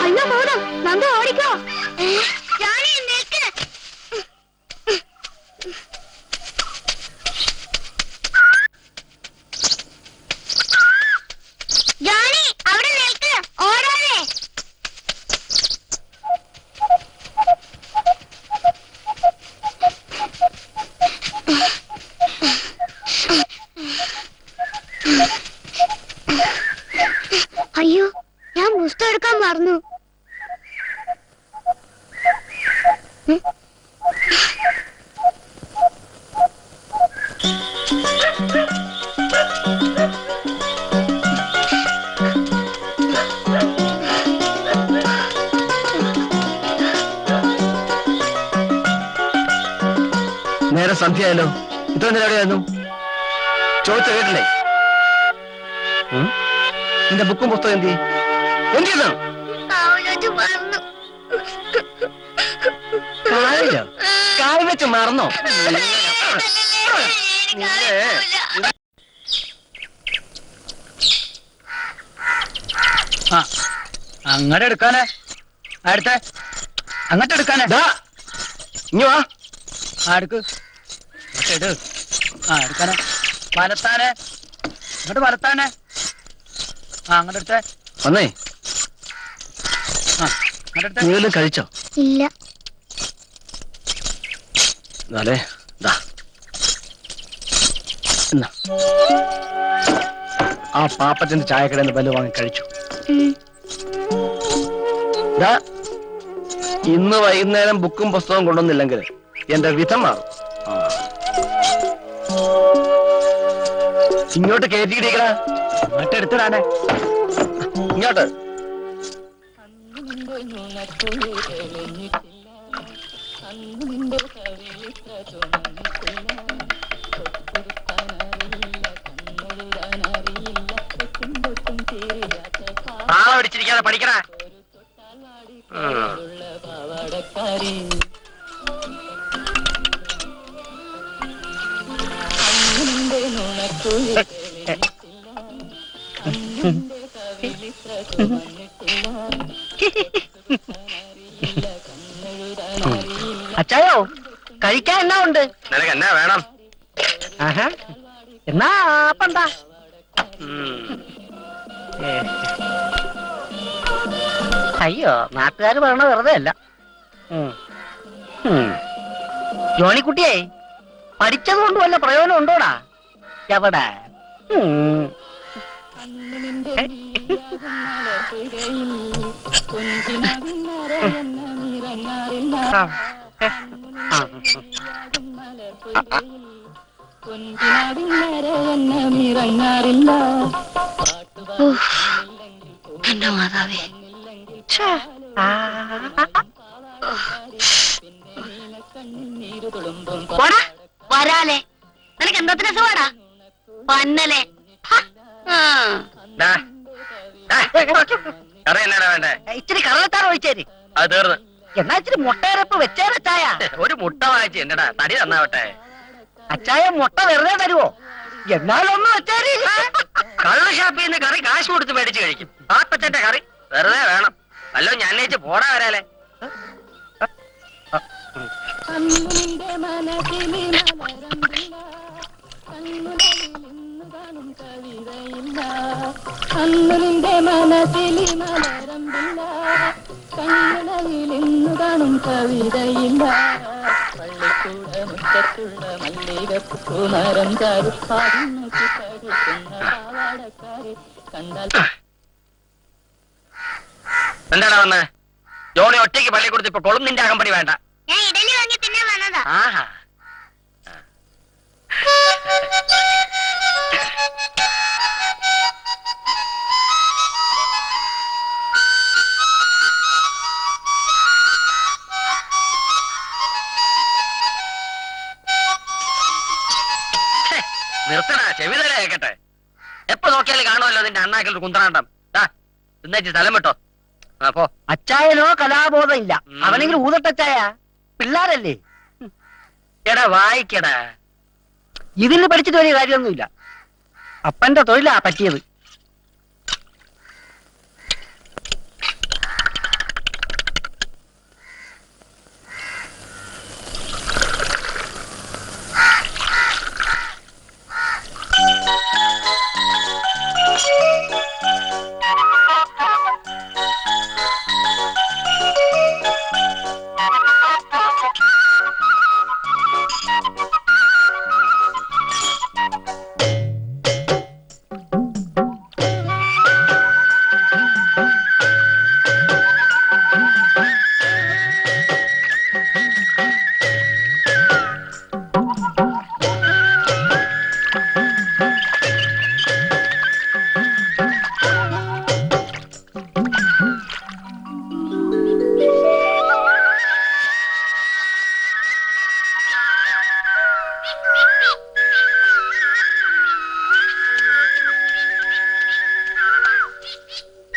അയ്യോ മൂടും, നന്ദു ഓടിക്കോ. ജോണി അവിടെ നിൽക്ക്, ഓടാതെ. അയ്യോ, ഞാൻ പുസ്തകം എടുക്കാൻ മറന്നു. നേരെ സന്ധ്യയായല്ലോ. ഇത്ര നേരം എവിടെയായിരുന്നു? ചോദിച്ച കേട്ടില്ലേ? നിന്റെ ബുക്കും പുസ്തകം എന്ത് ചെയ്തു? കാൽ വെച്ച് മറന്നോ? അങ്ങോട്ട് എടുക്കാനേ, അടുത്ത അങ്ങോട്ട് എടുക്കാനേ. ഇനി വാ. അടുക്ക് എടു. എടുക്കാനേ, വലത്താനേ, ഇങ്ങോട്ട് വലത്താനേ. അങ്ങോട്ട് എടുത്തേ. വന്നേ. അങ്ങോട്ട് എടുത്തേ. നീ വല്ലതും കഴിച്ചോ? ഇല്ല. എന്നാലേ ദാ എന്നാ ആ പാപ്പത്തിന്റെ ചായക്കടയിൽ നിന്ന് വല്ലതും വാങ്ങി കഴിച്ചു. ദാ ഇന്ന് വൈകുന്നേരം ബുക്കും പുസ്തകവും കൊണ്ടുവന്നില്ലെങ്കിൽ എന്റെ വിധം മാറും. ഇങ്ങോട്ട് കയറ്റിക്കിടിക്കണ. അങ്ങോട്ട് എടുത്തിടാനേ. ഇങ്ങോട്ട്. ആളെ പിടിച്ചിരിക്കാതെ പഠിക്കണ. അച്ചായോ, കഴിക്കാൻ എന്നാ ഉണ്ട്? നിനക്ക് എന്നാ വേണം? എന്നാ അപ്പണ്ടാ. അയ്യോ, നാട്ടുകാര് പറയണ വെറുതെ അല്ല. ജോണിക്കുട്ടിയെ, പഠിച്ചത് കൊണ്ട് വല്ല പ്രയോജനം ഉണ്ടോടാ? എവിടെ? എന്റെ മാതാവേ, വരാലേ. നിനക്ക് എന്തത്തിന് സുഖാടാ പന്നലെ. കറി എന്നാ വേണ്ടേ? ഇച്ചിരി കടലത്താറ് ഒഴിച്ചേര്. അത് തീർന്ന്. എന്നാ ഇച്ചിരി മുട്ടയരപ്പ് വെച്ചേര ചായ. ഒരു മുട്ട വാങ്ങിച്ച് എന്റെടാ തടി തന്നാവട്ടെ. അച്ചായ മുട്ട വെറുതെ തരുവോ? എന്നാലൊന്നും വെച്ചേര്. കള്ള ഷാപ്പിൽ നിന്ന് കറി കാശ് കൊടുത്ത് മേടിച്ച് കഴിക്കും. പാപ്പച്ചന്റെ കറി വെറുതെ വേണം. വല്ലോ ഞാൻ അന്വേഷിച്ച് പോടാ വരാലേ. അന്നുനിന്റെ മനസ്സിലി മലരമ്പില്ല, കണ്ണുകളിൽ ഇന്നു കാണും കവിതയില്ല. പള്ളിക്കൂട മുറ്റത്തുള്ള മല്ലികപ്പൂ മരം ചാരി പാടും നോക്കി പടുക്കുന്ന പാവാടക്കാരെ കണ്ടാൽ എന്താടാ വന്ന് ജോണി ഒറ്റയ്ക്ക് പള്ളി കൊടുത്ത് ഇപ്പൊ കൊളും നിന്റെ അകമ്പടി വേണ്ട. ഞാൻ ഇഡലി വാങ്ങി തിന്നാൻ വന്നതാ. ആഹാ നിർത്തടാ, ചെവി തല കേക്കട്ടെ. എപ്പോ നോക്കിയാലും കാണുമല്ലോ നിന്റെ അണ്ണാക്കൽ ഒരു കുന്തറാണ്ടം. ഇന്നേച്ച് സ്ഥലം വിട്ടോ. അപ്പോ അച്ചായനോ കലാബോധം ഇല്ല. അവനെങ്കിലും ഊതട്ടച്ചായ. പിള്ളാരല്ലേ? എടാ വായിക്കടാ. ഇതിന് പഠിച്ചിട്ട് വലിയ കാര്യമൊന്നുമില്ല. അപ്പന്റെ തൊഴിലാ പറ്റിയത്.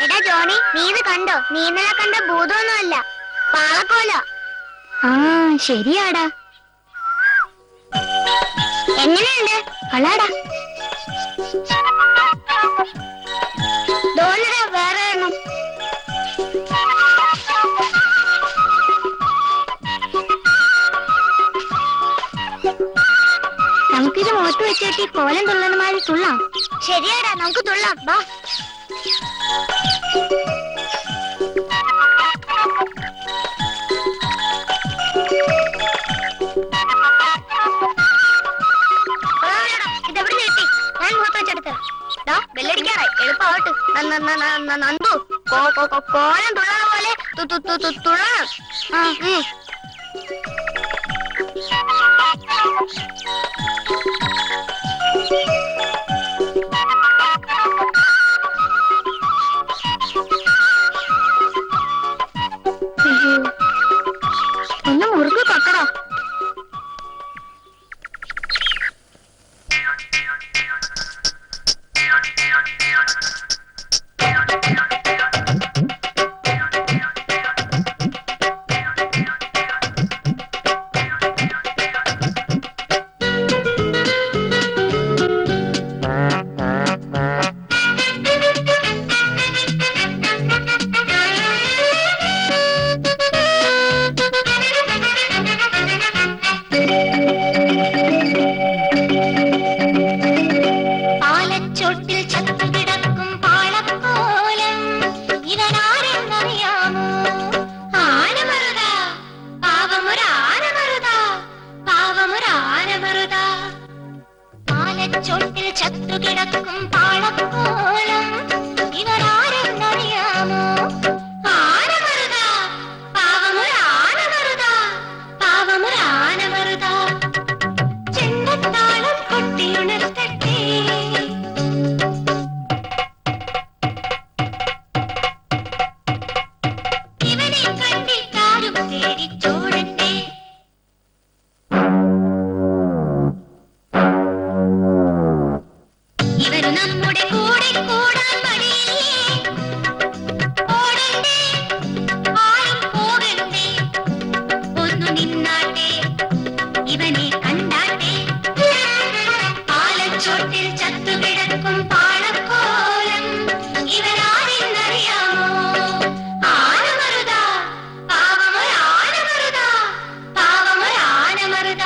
എടാ ജോണി, നീ ഇത് കണ്ടോ? നീ ഇന്നലെ കണ്ട ഭൂതമൊന്നുമല്ല, പാളക്കോല. ആ ശരിയാടാ. എങ്ങനെയുണ്ട്? കളാടാ. ഡോളറാ വേറെ എണ്ണം. നമുക്കിത് മുഖത്ത് വെച്ചിട്ട് കോലം തുള്ളണമാതിരി തുള്ളാം. ശരിയാടാ, നമുക്ക് തുള്ളാം. വാ. ഇതെവിടെ കിട്ടി? ഞാൻ മുഖത്ത് വെച്ചെടുത്തരാം. ബെല്ലടിക്കാറായി, എളുപ്പമാവട്ടെ. നന്ദു കോലം തുള്ളണ പോലെ തുള്ളണം. ഒന്ന് മുറുകു കൊക്കടോ. ചോട്ടിൽ ചത്തുകിടക്കും പാളക്കോലം ഇവരാരെന്നറിയാമോ? ആനമറുത, പാവമൊരാനമറുത, പാവമൊരാനമറുത. ചെണ്ടത്താളം കൊട്ടിയുണർത്തട്ടെ. ഇവനെ കണ്ടിട്ടാരും പേടിച്ചോടട്ടെ. ഇവര് നമ്മുടെ കൂടെ കൂടാൻ വഴിയില്ലേ? ഓടണ്ടേ, ആരും പോകണ്ടേ, ഒന്നു നിന്നാട്ടെ, ഇവനെ കണ്ടാട്ടെ. പാലച്ചോട്ടിൽ ചത്തുകിടക്കും പാളക്കോലം ഇവരാരെന്നറിയാമോ? ആനമറുത, പാവമൊരാനമറുത, പാവമൊരാനമറുത.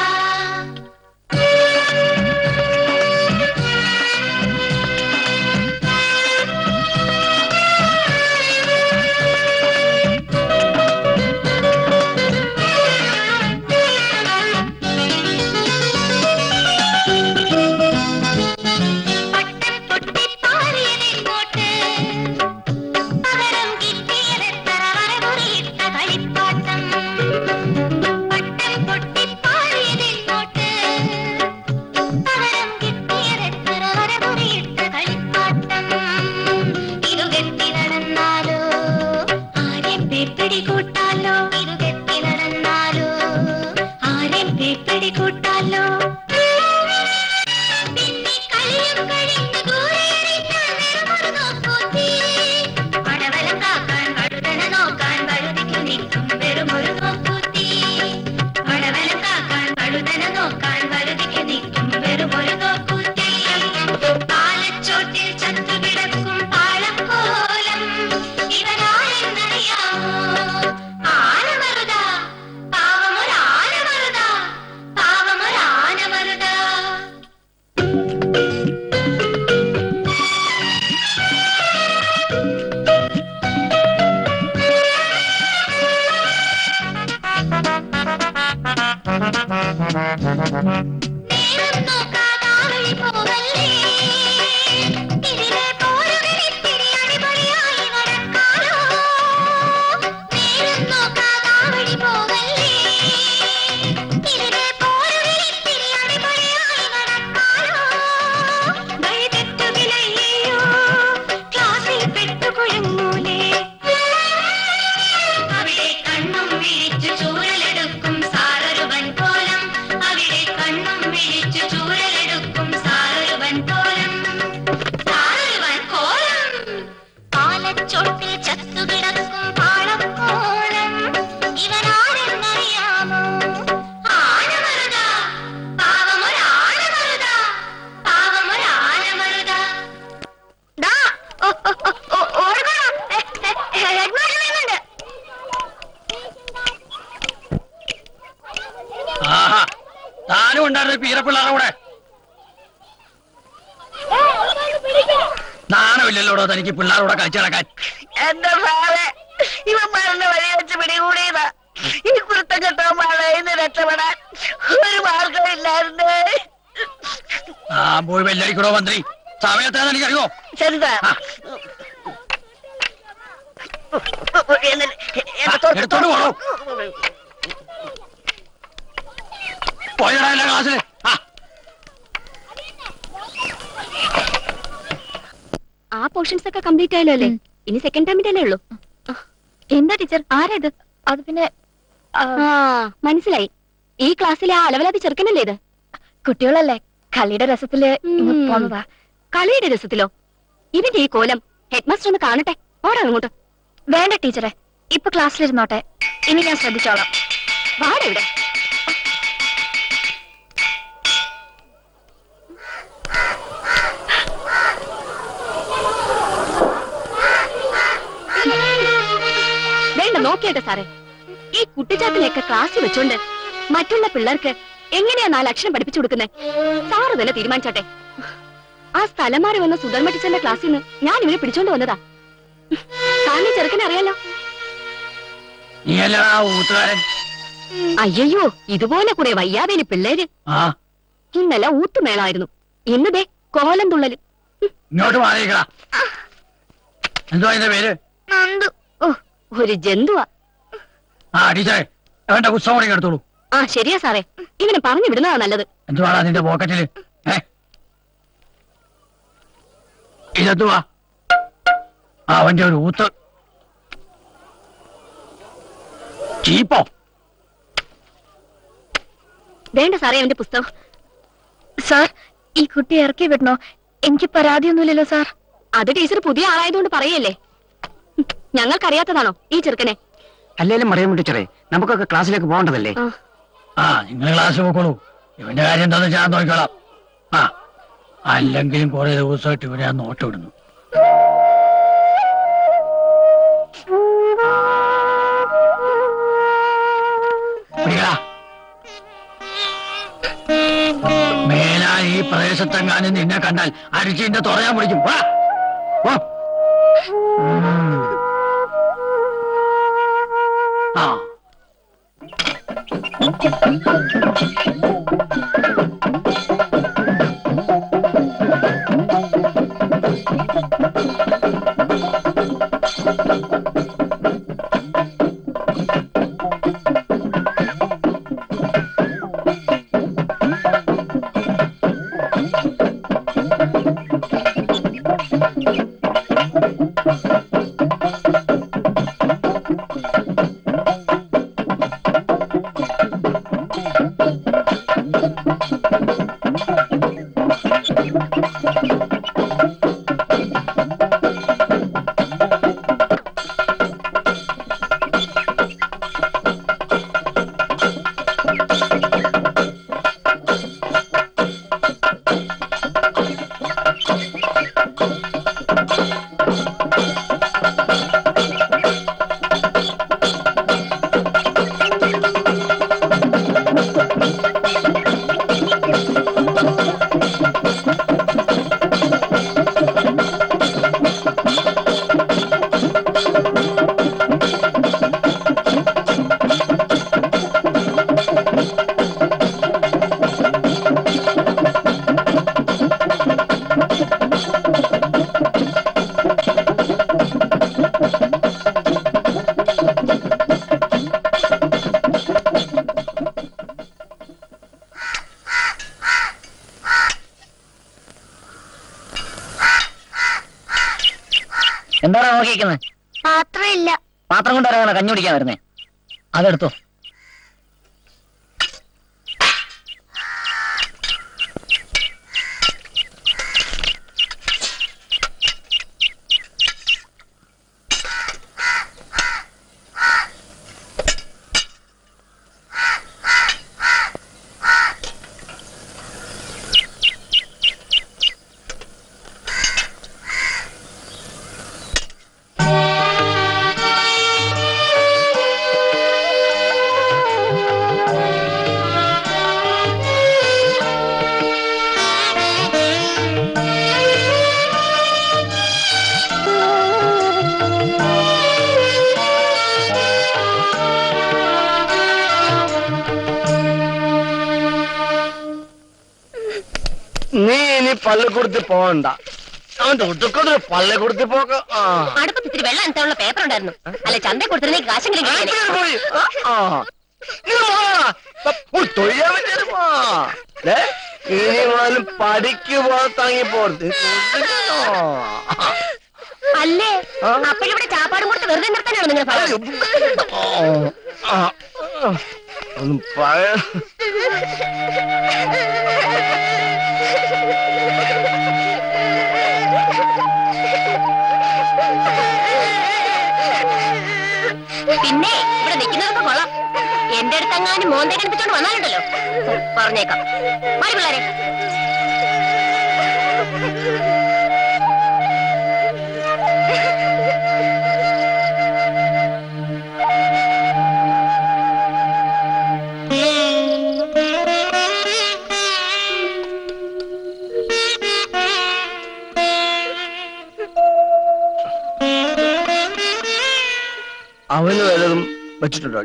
നാണമില്ലല്ലോടോ തനിക്ക് പിള്ളേരോടെ കളിച്ചു നടക്കാൻ. എന്റെ സാറേ, ഇവന്മാരുടെ വഴി വെച്ച് പിടികൂടിയതാ. ഈ കുരുത്തം കെട്ടവന്മാരെ ഇന്ന് രക്ഷപ്പെടാൻ ഒരു മാർഗമില്ലായിരുന്നേ. ആ പോയി വെല്ലടിക്കണോ മന്ത്രി, സമയത്താന്ന് എനിക്കറിയോ. ശരി സാർ. എടുത്തോണ്ട് പോണോ? പോയടാ എല്ലാ ക്ലാസ്സില്. ആ പോർഷൻസ് ഒക്കെ കംപ്ലീറ്റ് ആയല്ലോ അല്ലേ? ഇനി സെക്കൻഡ് ടൈമിന്റെ അല്ലേ ഉള്ളൂ. എന്താ ടീച്ചർ, ആരാത്? അത് പിന്നെ മനസ്സിലായി. ഈ ക്ലാസ്സിലെ ആ അലവലാതി ചെറുക്കനല്ലേ ഇത്? കുട്ടികളല്ലേ, കളിയുടെ രസത്തില് പോന്നതാ. കളിയുടെ രസത്തിലോ? ഇവന്റെ ഈ കോലം ഹെഡ് മാസ്റ്റർ ഒന്ന് കാണട്ടെ. ഓടാ അങ്ങോട്ട്. വേണ്ട ടീച്ചറെ, ഇപ്പൊ ക്ലാസ്സിലിരുന്നോട്ടെ. ഇനി ഞാൻ ശ്രദ്ധിച്ചോളാം. വാടാ ഇവിടെ. വേണ്ട, നോക്കിയട്ടെ സാറേ. ഈ കുട്ടിച്ചാത്തിനെയൊക്കെ ക്ലാസ്സിൽ വെച്ചോണ്ട് മറ്റുള്ള പിള്ളേർക്ക് എങ്ങനെയാ 4 അക്ഷരം പഠിപ്പിച്ചു കൊടുക്കുന്നത്? സാറ് തന്നെ തീരുമാനിച്ചോട്ടെ. ആ സ്ഥലം മാറി വന്ന സുധർമ്മ ടീച്ചറിന്റെ ക്ലാസ്സിൽ നിന്ന് ഞാൻ ഇവരെ പിടിച്ചോണ്ട് വന്നതാ. സാറിന് ചെറുക്കനെ അറിയാലോ. അയ്യോ, ഇതുപോലെ കുറെ വയ്യാവേലി പിള്ളേര്. ഇന്നലെ ഊത്തുമേളായിരുന്നു, ഇന്ന് ദേ കോലം തുള്ളല്. ഇങ്ങോട്ട് മാറിയിക്കടാ. എന്തുവാ ഇതിന്റെ പേര്? നന്ദു. ഓ, ഒരു ജന്തുവാ. ആ ടീച്ചറെ, അവന്റെ പുസ്തകം കൂടി എടുത്തോളൂ. ആ ശരിയാ സാറേ, ഇവനെ പറഞ്ഞു വിടുന്നതാ നല്ലത്. എന്തുവാടാ നിന്റെ പോക്കറ്റില്? ഇതെന്തുവാ? അവന്റെ ഒരു ഊത്ത്. ചീപ്പോ? വേണ്ട സാറേ അവന്റെ പുസ്തകം. സാർ, ഈ കുട്ടി ഇറക്കി വിടണോ? എനിക്ക് പരാതിയൊന്നുമില്ലല്ലോ സാർ. അത് ടീച്ചർ പുതിയ ആളായതുകൊണ്ട് പറയല്ലേ. ഞങ്ങൾക്കറിയാത്തതാണോ ഈ ചെറുക്കനെ? അല്ലേലും പറയാൻ ടീച്ചറെ, നമുക്കൊക്കെ ക്ലാസ്സിലേക്ക് പോകേണ്ടതല്ലേ? ആ നിങ്ങൾ ക്ലാസ് പോക്കോളൂ. ഇവന്റെ കാര്യം എന്താന്ന് ഞാൻ നോക്കിക്കോളാം. ആ അല്ലെങ്കിലും കുറെ ദിവസമായിട്ട് ഇവനെ ഞാൻ നോട്ടിവിടുന്നു. മേലാൽ ഈ പ്രദേശത്തെങ്ങാനും നിന്നെ കണ്ടാൽ അരിച്ചിന്റെ തുറയാൻ പിടിക്കും. ആ എന്താണോ നോക്കിയിരിക്കുന്നത്? പാത്രമില്ല. പാത്രം കൊണ്ട് വരാനാണ് കഞ്ഞി കുടിക്കാൻ വരുന്നേ. അതെടുത്തോ. നീ ഇനി പള്ളിക്കൂടത്തിൽ പോകണ്ട. അവന്റെ ഒടുക്കൊരു പള്ളിക്കൂടത്തിൽ പോക. അടുപ്പത്ത് ഇത്തിരി വെള്ളം അനത്താനുള്ള പേപ്പർ ഉണ്ടായിരുന്നു. അല്ല ചന്ത കൊടുത്തിരുന്നെങ്കിൽ കാശെങ്കിലും കിട്ടിയേനെ. പോയി തൊഴിയാൻ പറ്റുമോ? ഇനി പോലും പഠിക്ക് പോകത്താങ്ങി പോർത്ത്. അല്ലേ അപ്പോഴിവിടെ ചാപ്പാടും കൊടുത്ത് വെറുതെ നിർത്താനാണ് നിങ്ങൾ പറയുന്നത്? ഒന്നും പറയാ. പിന്നെ ഇവിടെ നിൽക്കുന്നതൊക്കെ കൊള്ളാം. എന്റെ അടുത്തെങ്ങാനും മോന്തെ കണിപ്പിച്ചോണ്ട് വന്നാലുണ്ടല്ലോ പറഞ്ഞേക്കാം. മതി പിള്ളേരെ. അവന് വല്ലതും വെച്ചിട്ടുണ്ടോ?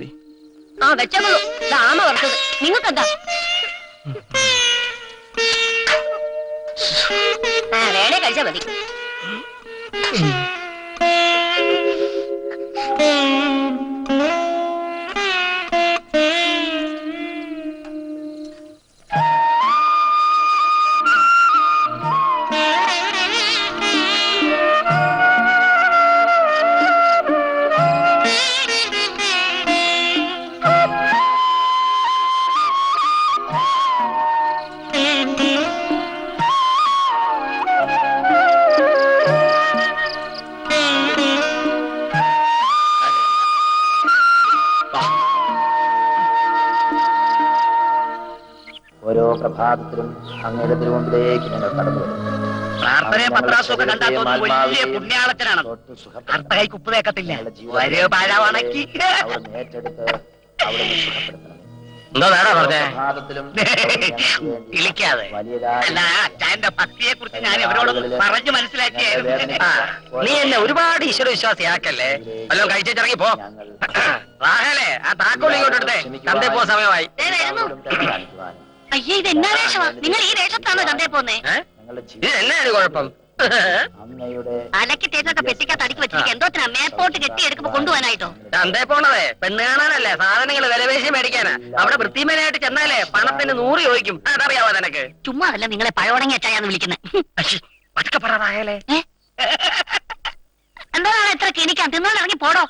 ആ വെച്ചോളൂ. ആമ വറുത്തത് നിങ്ങൾക്കെന്താ? വേണേ കഴിച്ചാ മതി. ഓരോ പ്രഭാതത്തിലും അങ്ങയുടെ തിരുമുമ്പിലേക്ക് ഞങ്ങൾ കടന്നു വരും. പ്രാർത്ഥനയും പത്രാസൊക്കെ കണ്ടാൽ വലിയ പുണ്യാളത്തിനാണ്. അർത്ഥ കൈക്ക് ഉപ്പ് തേക്കത്തില്ല. ഒരു പഴവണക്കി ഏറ്റെടുത്ത് അവിടുന്ന് സുഖപ്പെടുത്തണം. എന്താ വേറെ പറഞ്ഞേ? പ്രഭാതത്തിലും ഇളിക്കാതെ അല്ല അച്ഛന്റെ ഭക്തിയെ കുറിച്ച് ഞാൻ ഇവരോട് പറഞ്ഞു മനസ്സിലാക്കിയായിരുന്നു. നീ എന്നെ ഒരുപാട് ഈശ്വര വിശ്വാസിയാക്കല്ലേ. വല്ലതും കഴിച്ചിറങ്ങി പോ. റാഹേലേ, ആ താക്കോൽ ഇങ്ങോട്ട് എടുത്തേ. ചന്തയിൽ പോകാൻ സമയമായി. അയ്യേ ഇത് എന്നാ വേഷമാ? നിങ്ങൾ ഈ വേഷത്താണോ ചന്തയിൽ പോന്നേ? ഇത് എന്നാണ് കുഴപ്പം? അങ്ങയുടെ അലക്കി തേക്കൊക്കെ പെട്ടിക്കകത്ത് അടുക്കി വെച്ചിരിക്കുക. എന്തോത്തിനാ മേപ്പോട്ട് കെട്ടിയെടുക്കുമ്പോ കൊണ്ടുപോകാനായിട്ടോ? ചന്തയിൽ പോണതേ പെണ്ണ് കാണാനല്ലേ, സാധനങ്ങൾ വിലപേശി മേടിക്കാനാ. അവിടെ വൃത്തിമേനായിട്ട് ചെന്നാലേ പണത്തിന് 100 ചോദിക്കും. അതറിയാവോ നിനക്ക്? ചുമ്മാ അല്ല നിങ്ങളെ പഴവണങ്ങി അച്ചായാന്ന് വിളിക്കുന്നത്. പതുക്കെ പറ റാഹേലേ. എന്താണ് എത്ര കിണിക്കാൻ? തിന്നാൻ ഇറങ്ങി പോടോ.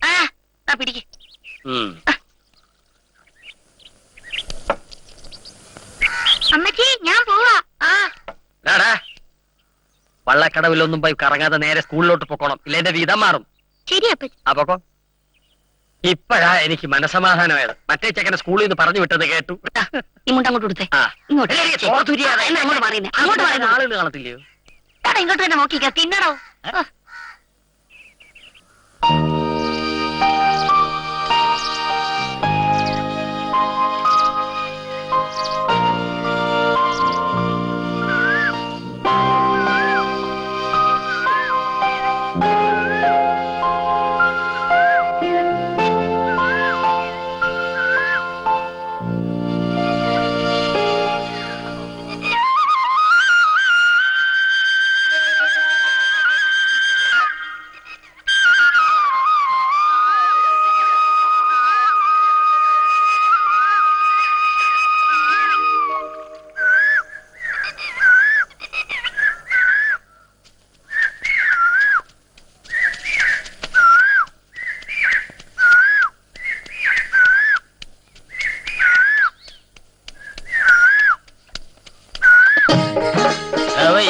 ആ പിടിക്ക്. അമ്മച്ചി ഞാൻ പോവാ. വള്ളക്കടവിലൊന്നും പോയി കറങ്ങാതെ നേരെ സ്കൂളിലോട്ട് പൊക്കോണം. ഇല്ല എന്റെ വീതം മാറും. ശരി അപ്പച്ചി. ആ പൊക്കോ. ഇപ്പഴാ എനിക്ക് മനസമാധാനമായത്. മറ്റേ ചെക്കനെ സ്കൂളിൽ നിന്ന് പറഞ്ഞു വിട്ടത് കേട്ടു. ഇങ്ങോട്ട് അങ്ങോട്ട് കൊടുത്തേ. ഇങ്ങോട്ട് അങ്ങോട്ട് പറയുന്നേ. അങ്ങോട്ട് പറയുന്ന ആളുകൾ കാണത്തില്ലയോ? ഇങ്ങോട്ട് തന്നെ നോക്കിക്ക. തിന്നടോ.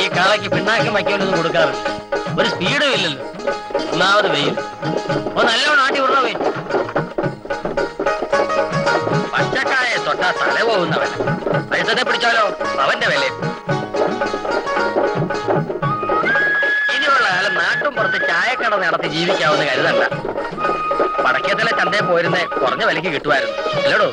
ഈ കാളയ്ക്ക് പിണ്ണാക്കും വയ്ക്കൊന്നും കൊടുക്കാറുണ്ട്. ഒരു സ്പീഡും ഇല്ലല്ലോ. ഒന്നാമത് വെയിൽ. നല്ലോണം ആട്ടി വിടണോ വെയിൽ. പച്ചക്കായ തൊട്ടാ തല പോകുന്നവൻ. പഴുത്തത്തെ പിടിച്ചാലോ അവന്റെ വില. ഇനിയുള്ള കാലം നാട്ടും പുറത്ത് ചായക്കട നടത്തി ജീവിക്കാവുന്ന കരുതണ്ട. പടക്കത്തിലെ ചന്തയിൽ പോയിരുന്നേ കുറഞ്ഞ വിലക്ക് കിട്ടുമായിരുന്നു അല്ലേടോ?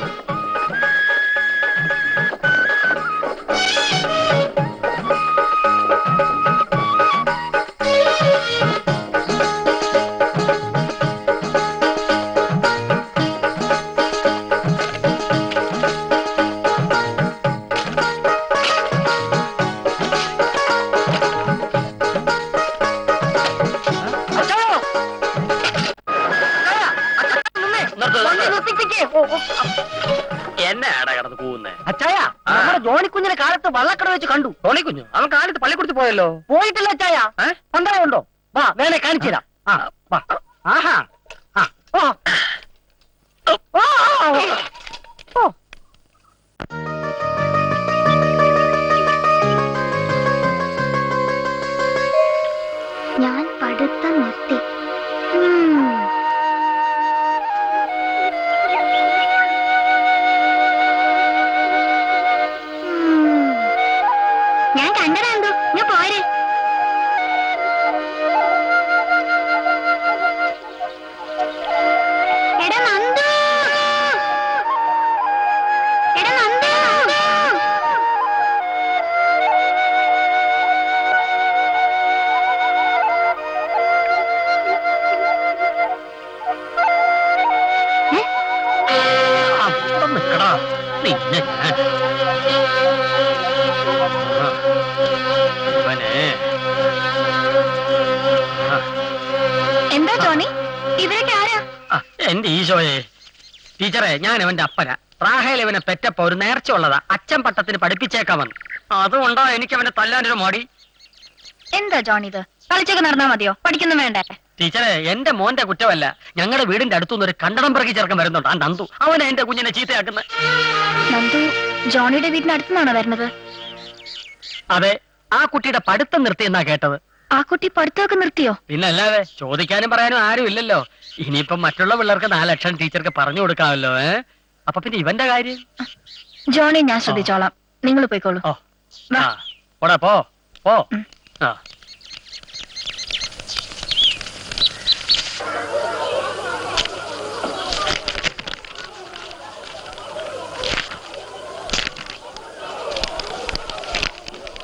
വള്ളക്കട വെച്ച് കണ്ടു. ടോണി കുഞ്ഞു അവൻ കാലത്ത് പള്ളിക്കൂടത്തിൽ പോയല്ലോ. പോയിട്ടില്ല അച്ചായ. പന്തളമുണ്ടോ? വാ വേണേ കാണിച്ചു തരാം. ആ വാ. ആഹാ ആ ഓ ഓ ഓ ഞാൻ പഠിത്തം നിർത്തി. ഞാൻ കണ്ടതാണ്ടോ ഞാൻ പോരെ. എടാ നന്ദു, എടാ നന്ദു. നിക്കടാ നിന്നെ ഞാൻ എന്താ ജോണി, ഇവരൊക്കെ ആരാ? എന്റെ ഈശോയെ, ടീച്ചറെ ഞാൻ അവന്റെ അപ്പനാ. റാഹേൽ ഇവനെ പെറ്റപ്പോ ഒരു നേർച്ച ഉള്ളതാ. അച്ഛൻ പട്ടത്തിന് പഠിപ്പിച്ചേക്കാമെന്ന്. അതുകൊണ്ടോ എനിക്ക് അവനെ തല്ലാനൊരു മടി. എന്താ ജോണി ഇത്? കളിച്ചൊക്കെ നടന്നാ മതിയോ? പഠിക്കുന്നു വേണ്ടേ? ടീച്ചറെ എന്റെ മോന്റെ കുറ്റമല്ല. ഞങ്ങളുടെ വീടിന്റെ അടുത്തുനിന്ന് ഒരു കണ്ടടം പിറകി ചെറുക്കൻ വരുന്നുണ്ട്. ആ നന്ദു അവനെ എന്റെ കുഞ്ഞിനെ ചീത്തയാക്കുന്നത്. നന്ദു ജോണിയുടെ വീടിന് അടുത്തുനിന്നാണോ വരുന്നത്? അതെ, ആ കുട്ടിയുടെ പഠിത്തം നിർത്തിയെന്നാ കേട്ടത്. ആ കുട്ടി പഠിത്തമൊക്കെ നിർത്തിയോ? പിന്നല്ലാതെ, ചോദിക്കാനും പറയാനും ആരും ഇല്ലല്ലോ. ഇനിയിപ്പം മറ്റുള്ള പിള്ളേർക്ക് 4 ലക്ഷം ടീച്ചർക്ക് പറഞ്ഞു കൊടുക്കാമല്ലോ. അപ്പൊ പിന്നെ ഇവന്റെ കാര്യം ജോണി ഞാൻ ശ്രദ്ധിച്ചോളാം. നിങ്ങൾ പോയിക്കോളൂ. ഓടാ പോ പോ. ആ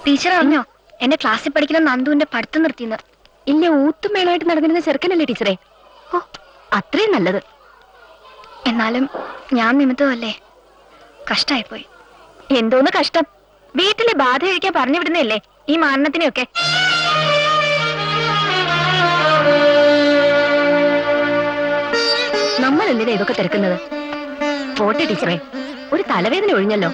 ടീച്ചർ അറിഞ്ഞോ എന്റെ ക്ലാസ്സിൽ പഠിക്കുന്ന നന്ദുവിന്റെ പഠിത്തം നിർത്തിന്ന്? ഇല്ല, ഊത്തുമേളായിട്ട് നടന്നിരുന്ന ചെറുക്കനല്ലേ ടീച്ചറെ? ഓ അത്രയും നല്ലത്. എന്നാലും ഞാൻ നിമിത്തമല്ലേ, കഷ്ടായിപ്പോയി. എന്തോന്ന് കഷ്ടം? വീട്ടിലെ ബാധ കഴിക്കാൻ പറഞ്ഞു വിടുന്നല്ലേ ഈ മാരണത്തിനെയൊക്കെ. നമ്മൾ എന്തിനാ ഇതൊക്കെ തിരക്കുന്നത്? പോട്ടെ ടീച്ചറെ, ഒരു തലവേദന ഒഴിഞ്ഞല്ലോ.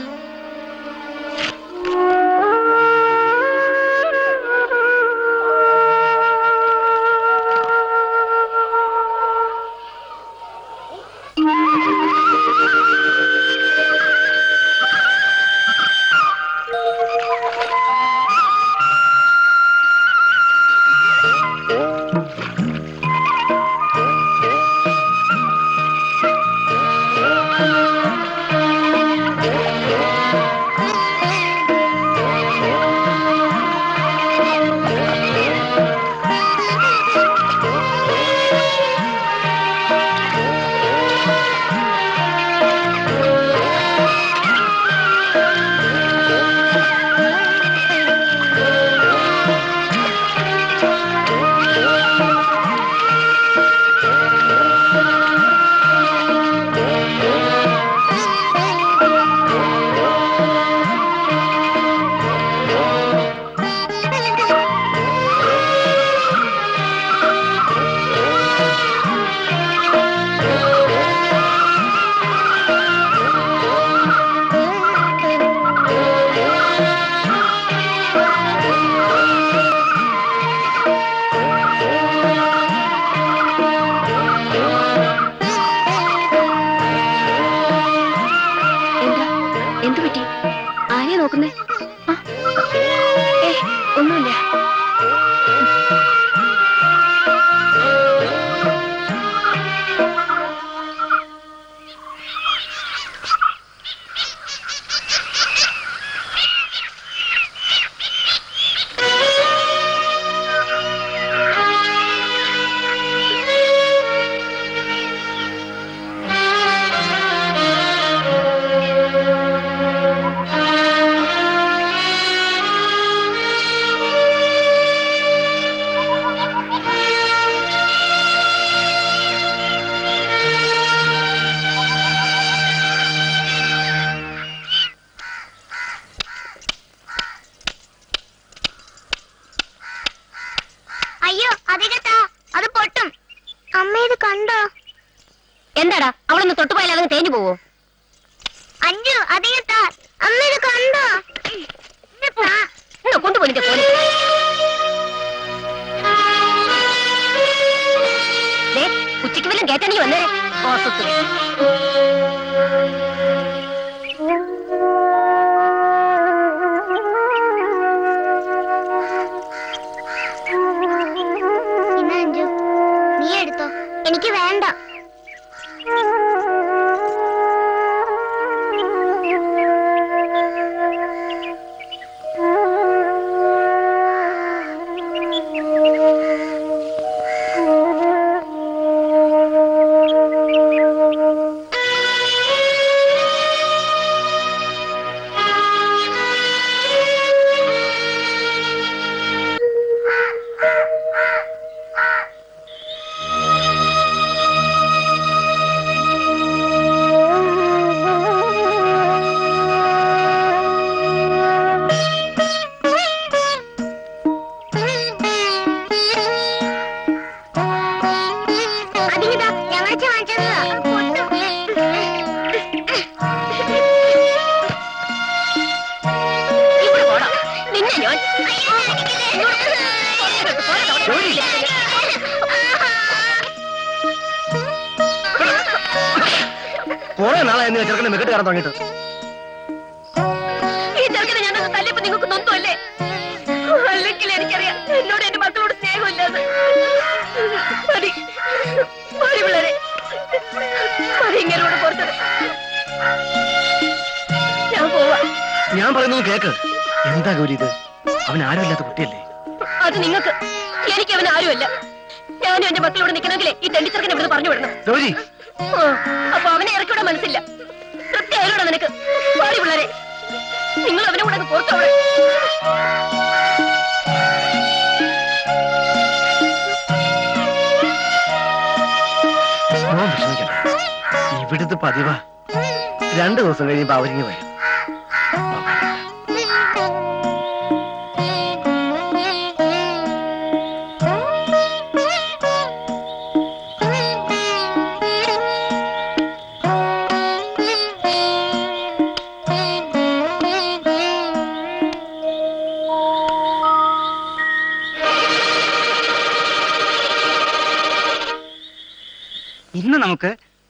നോക്കുന്നേ? ഒന്നുമില്ല. അയ്യോ അതികത്താ, അത് പൊട്ടും. അമ്മ ഇത് കണ്ടോ? എന്താടാ അവളൊന്ന് തൊട്ടുപോയാൽ അത് തേഞ്ഞു പോവോ? അഞ്ചു അതികത്താ, അമ്മ ഇത് കണ്ടോ? നിന്റെ പോലെ ഉച്ചയ്ക്ക് വല്ലതും കേട്ടാണെങ്കിൽ വന്നേരെ ഓസത്ത് നീ എടുത്തോ, എനിക്ക് വേണ്ട. കുറെ നാളെ ചെറുക്കനെ മെക്കെട്ട് കയറാൻ തുടങ്ങിയിട്ട്. ഈ ചെറുക്കനെ ഞാനൊന്ന് തല്ലിയപ്പോ നിങ്ങൾക്ക് നൊന്നുമല്ലേ? അല്ലെങ്കിൽ എനിക്കറിയാം എന്നോട് എന്റെ മക്കളോട് സ്നേഹമില്ലാതെ. മതി മതി പിള്ളേരെ, മതി ഇങ്ങനോട് പുറത്തത്. ഞാൻ പോവാ. ഞാൻ പറയുന്നത് കേക്ക്. എന്താ ഗൗരി ഇത്? അവൻ ആരുമില്ലാത്ത കുട്ടിയല്ലേ? അത് നിങ്ങൾക്ക്, എനിക്ക് അവൻ ആരുമല്ല. ഞാനും എന്റെ മക്കളോട് നിൽക്കണമെങ്കിലേ ഈ തെണ്ടിച്ചെറുക്കനെ ഇവിടുന്ന് പറഞ്ഞു വിടണം. ഗൗരി, അപ്പൊ അവനെ ഇറക്കിവിടാൻ മനസ്സില്ല. സത്യമായില്ലോടാ നിനക്ക്? പാടി പിള്ളേരെ, നിങ്ങൾ അവനെ കൂടെ അങ്ങ് പുറത്തോടെ. ഇവിടുത്തെ പതിവാ. 2 ദിവസം കഴിയുമ്പോ അവരിങ്ങ് വരും. ഇന്ന് നമുക്ക്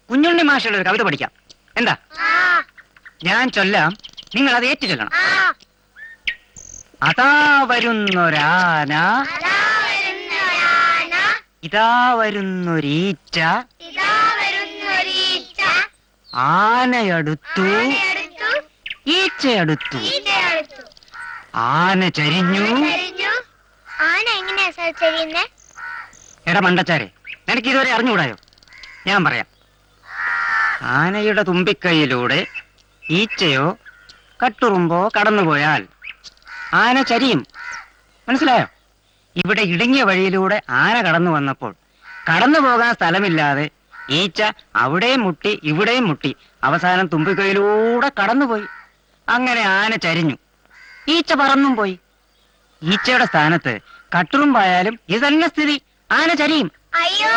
കുഞ്ഞുണ്ണി മാഷയുടെ ഒരു കവിത പഠിക്കാം. എന്താ? ഞാൻ ചൊല്ലാം, നിങ്ങൾ അത് ഏറ്റു ചൊല്ലണം. അതാ വരുന്നൊരാന, ഇതാ വരുന്നൊരീച്ച, ആനയടുത്തു, ഈച്ചയടുത്തു, ആന ചരിഞ്ഞു. ആന എങ്ങനെയാ സാർ ചരിയുന്നേ? എടാ മണ്ടച്ചാരെ, നിനക്ക് ഇതുവരെ അറിഞ്ഞുകൂടായോ? ഞാൻ പറയാം. ആനയുടെ തുമ്പിക്കൈയിലൂടെ ഈച്ചയോ കട്ടുറുമ്പോ കടന്നുപോയാൽ ആന ചരിയും. മനസ്സിലായോ? ഇവിടെ ഇടുങ്ങിയ വഴിയിലൂടെ ആന കടന്നു വന്നപ്പോൾ കടന്നു പോകാൻ സ്ഥലമില്ലാതെ ഈച്ച അവിടെയും മുട്ടി ഇവിടെയും മുട്ടി അവസാനം തുമ്പിക്കൈയിലൂടെ കടന്നുപോയി. അങ്ങനെ ആന ചരിഞ്ഞു, ഈച്ച പറന്നും പോയി. ഈച്ചയുടെ സ്ഥാനത്ത് കട്ടുറുമ്പായാലും ഇത് തന്നെ സ്ഥിതി, ആന ചരിയും. അയ്യോ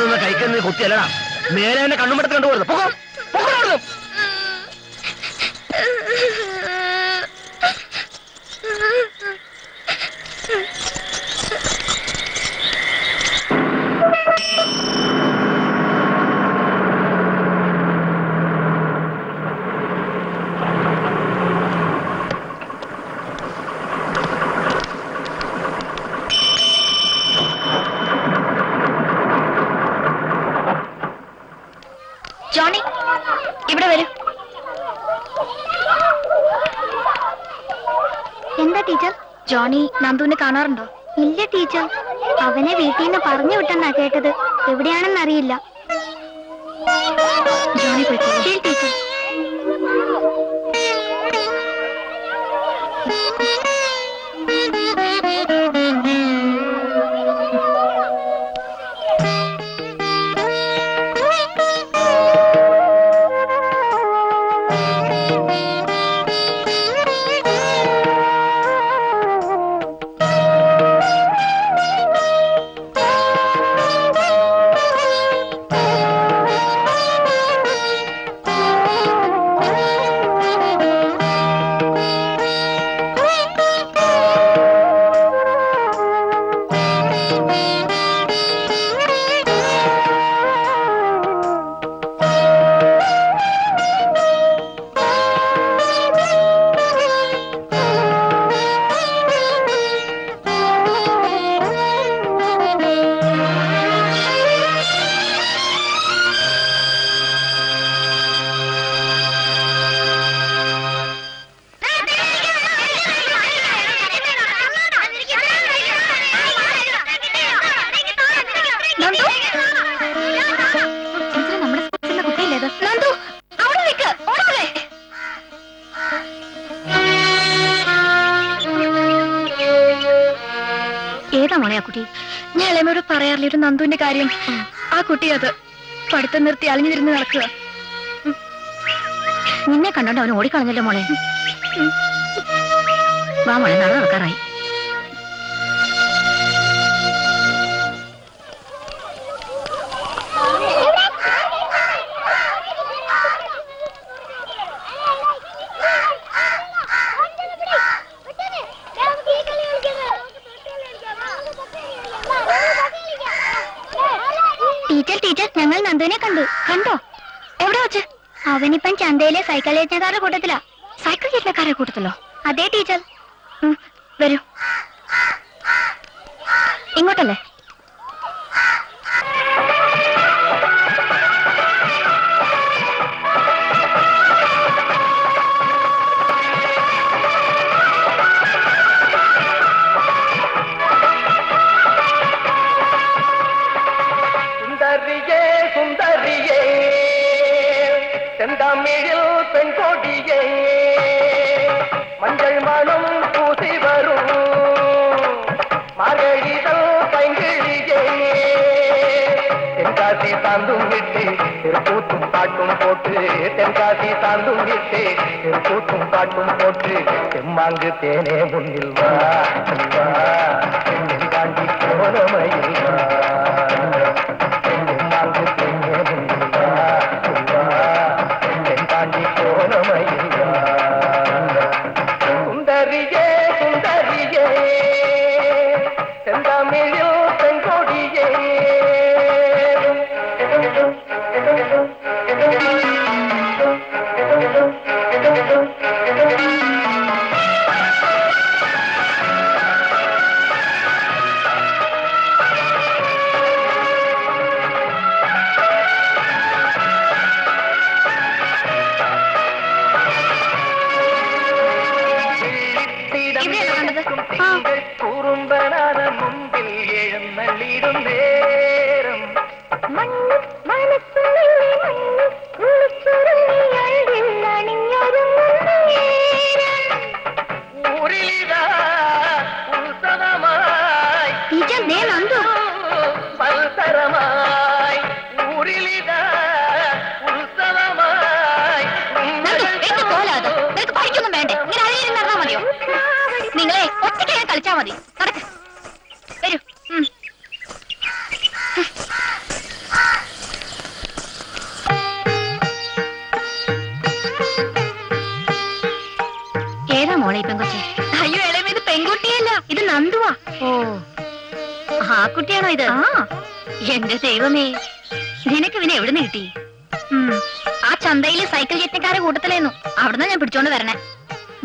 നിന്ന് കഴിക്കുന്നത് കുത്തിയല്ലടാ. മേലെ എന്നെ കണ്ണുമ്പടത്ത് കണ്ടുപോരുന്നു. പൊക്കോ പൊക്കോ. ജോണി ഇവിടെ വരൂ. എന്താ ടീച്ചർ? ജോണി നന്ദുവിനെ കാണാറുണ്ടോ? ഇല്ല ടീച്ചർ, അവനെ വീട്ടിൽ നിന്ന് പറഞ്ഞു വിട്ടെന്നാ കേട്ടത്. എവിടെയാണെന്ന് അറിയില്ല. ജോണി പോയിക്കോ. ശരി ടീച്ചർ. ഏതാ മോളെ ആ കുട്ടി? ഞാൻ ഇളമയോട് പറയാറില്ല ഒരു നന്ദുവിന്റെ കാര്യം. ആ കുട്ടി അത് പഠിത്തം നിർത്തി അലിഞ്ഞു തിരിഞ്ഞ് നടക്കുക. നിന്നെ കണ്ടോണ്ട് അവന് ഓടിക്കളഞ്ഞല്ലോ മോളെ. വാ മോളെ, നടന്നു നടക്കാറായി. ടീച്ചർ ടീച്ചർ, ഞങ്ങൾ നന്ദുവിനെ കണ്ടു. കണ്ടോ? എവിടെ വെച്ച്? അവനിപ്പം ചന്തയിലെ സൈക്കിൾ യജ്ഞക്കാരുടെ കൂട്ടത്തിലാ. സൈക്കിൾ യജ്ഞക്കാരുടെ കൂട്ടത്തിലോ? അതെ ടീച്ചർ. വരൂ, ഇങ്ങോട്ടല്ലേ? സുന്ദരിയേ ചെന്തമിഴിൽ പെൺകൊടിയേ മഞ്ഞൾ മണം പൂசி വരും മാർഗഴിതൽ പൈങ്കിളിയേ தென்காசி சாந்தும் விட்டு திருக்கூத்தும் பாட்டும் போட்டு தென்காசி சாந்தும் விட்டு திருக்கூத்தும் பாட்டும் போட்டு செம்மாங்கு தேனே முன்னில் வா வா தாண்டி கோலமையில் வா சுந்தரியே சுந்தரியே செந்தமிழில் பெண்கொடியே കുറുമ്പനാന മുമ്പിൽ എഴുന്നള്ളിടും നേരം ഊരിലിതാ ഉത്സവമായി മത്സരമായി ഊരിലിതാ ഉത്സവമായി. പഠിക്കൊന്നും വേണ്ടേ? ഇങ്ങനെ അഴയിൽ നടന്നാ മതിയോ? നിങ്ങളെ ഒറ്റയ്ക്ക് കളിച്ചാ മതി. നടക്ക്, വരൂ. മോളെ ഈ പെങ്കൊച്ചെ? അയ്യോ ഇളയമ, ഇത് പെൺകുട്ടിയല്ല, ഇത് നന്ദുവാ. ഓ, ആ കുട്ടിയാണോ ഇത്? ആ. എന്റെ ദൈവമേ, നിനക്ക് ഇവനെ എവിടുന്ന് കിട്ടി? ആ ചന്തയില് സൈക്കിൾ യജ്ഞക്കാരെ കൂട്ടത്തിലായിരുന്നു, അവിടുന്ന് ഞാൻ പിടിച്ചോണ്ട് വരണേ.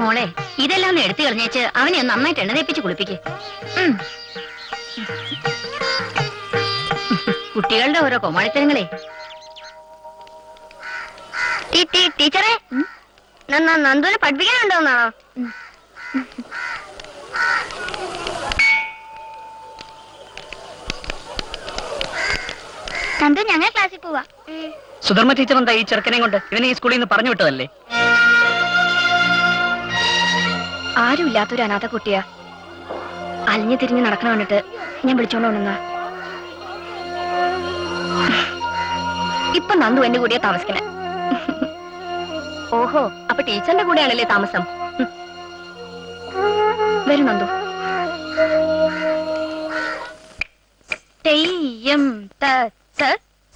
മോളെ, ഇതെല്ലാം ഒന്ന് എടുത്തു കളഞ്ഞേച്ച് അവനെ ഒന്ന് നന്നായിട്ട് എണ്ണ തേപ്പിച്ച് കുളിപ്പിക്ക്. കുട്ടികളുടെ ഓരോ കോമാളിത്തരങ്ങളെ. ടീച്ചറെ, നന്ദുവിനെ പഠിപ്പിക്കാനുണ്ടോന്നാണോ? നന്ദു, ഞങ്ങൾ ക്ലാസ്സിൽ പോവാ. സുധർമ്മ ടീച്ചർ എന്താ ഈ ചെറുക്കനെ കൊണ്ട്? ഇവനെ ഈ സ്കൂളിൽ നിന്ന് പറഞ്ഞു വിട്ടതല്ലേ? ആരും ഇല്ലാത്തൊരു അനാഥ കുട്ടിയാ. അലിഞ്ഞു തിരിഞ്ഞ് നടക്കണ കണ്ടിട്ട് ഞാൻ വിളിച്ചോണ്ട് വന്നാ. ഇപ്പൊ നന്ദു എന്റെ കൂടെയാ താമസിക്കണേ. ഓഹോ, അപ്പൊ ടീച്ചറിന്റെ കൂടെയാണല്ലേ താമസം? വരും നന്ദു. തെയ്യം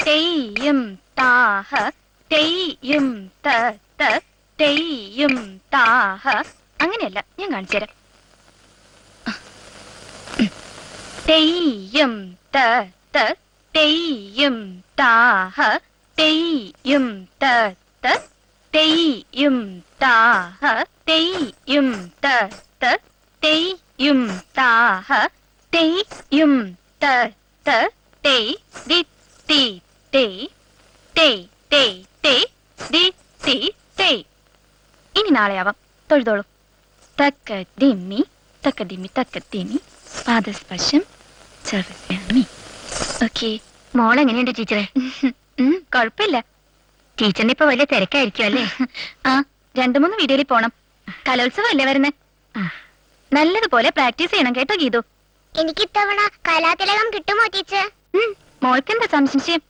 തെയ്യം താഹ തെയ്യം തെയ്യം താഹ. അങ്ങനെയല്ല, ഞാൻ കാണിച്ചു തരാം. തെയ്യം തെയ്യം താഹ തെയ്യം തെയ്യം താഹ തെയ്യം തെയ്യം താഹ തെയ്യം തെയ് ദി തി തെയ് തെയ് തെയ് തെയ് ദി തി തെയ്. ഇനി നാളെയാവാം, തൊഴുതോളൂ. തക്ക ദിമ്മി തക്കത്തിമി പാദസ്പർശം സർവസ്യാമി. ഓക്കെ, മോളെങ്ങനെയുണ്ട് ടീച്ചറെ? കുഴപ്പമില്ല. ടീച്ചറിന് ഇപ്പൊ വലിയ തിരക്കായിരിക്കും അല്ലേ? ആ, 2-3 വീഡിയോയിൽ പോണം. കലോത്സവം അല്ലേ വരുന്നേ? നല്ലതുപോലെ പ്രാക്ടീസ് ചെയ്യണം കേട്ടോ ഗീതു. എനിക്ക് ഇത്തവണ കലാതിലകം കിട്ടുമോ ടീച്ചർ? മോൾക്കെന്താ സംശയം?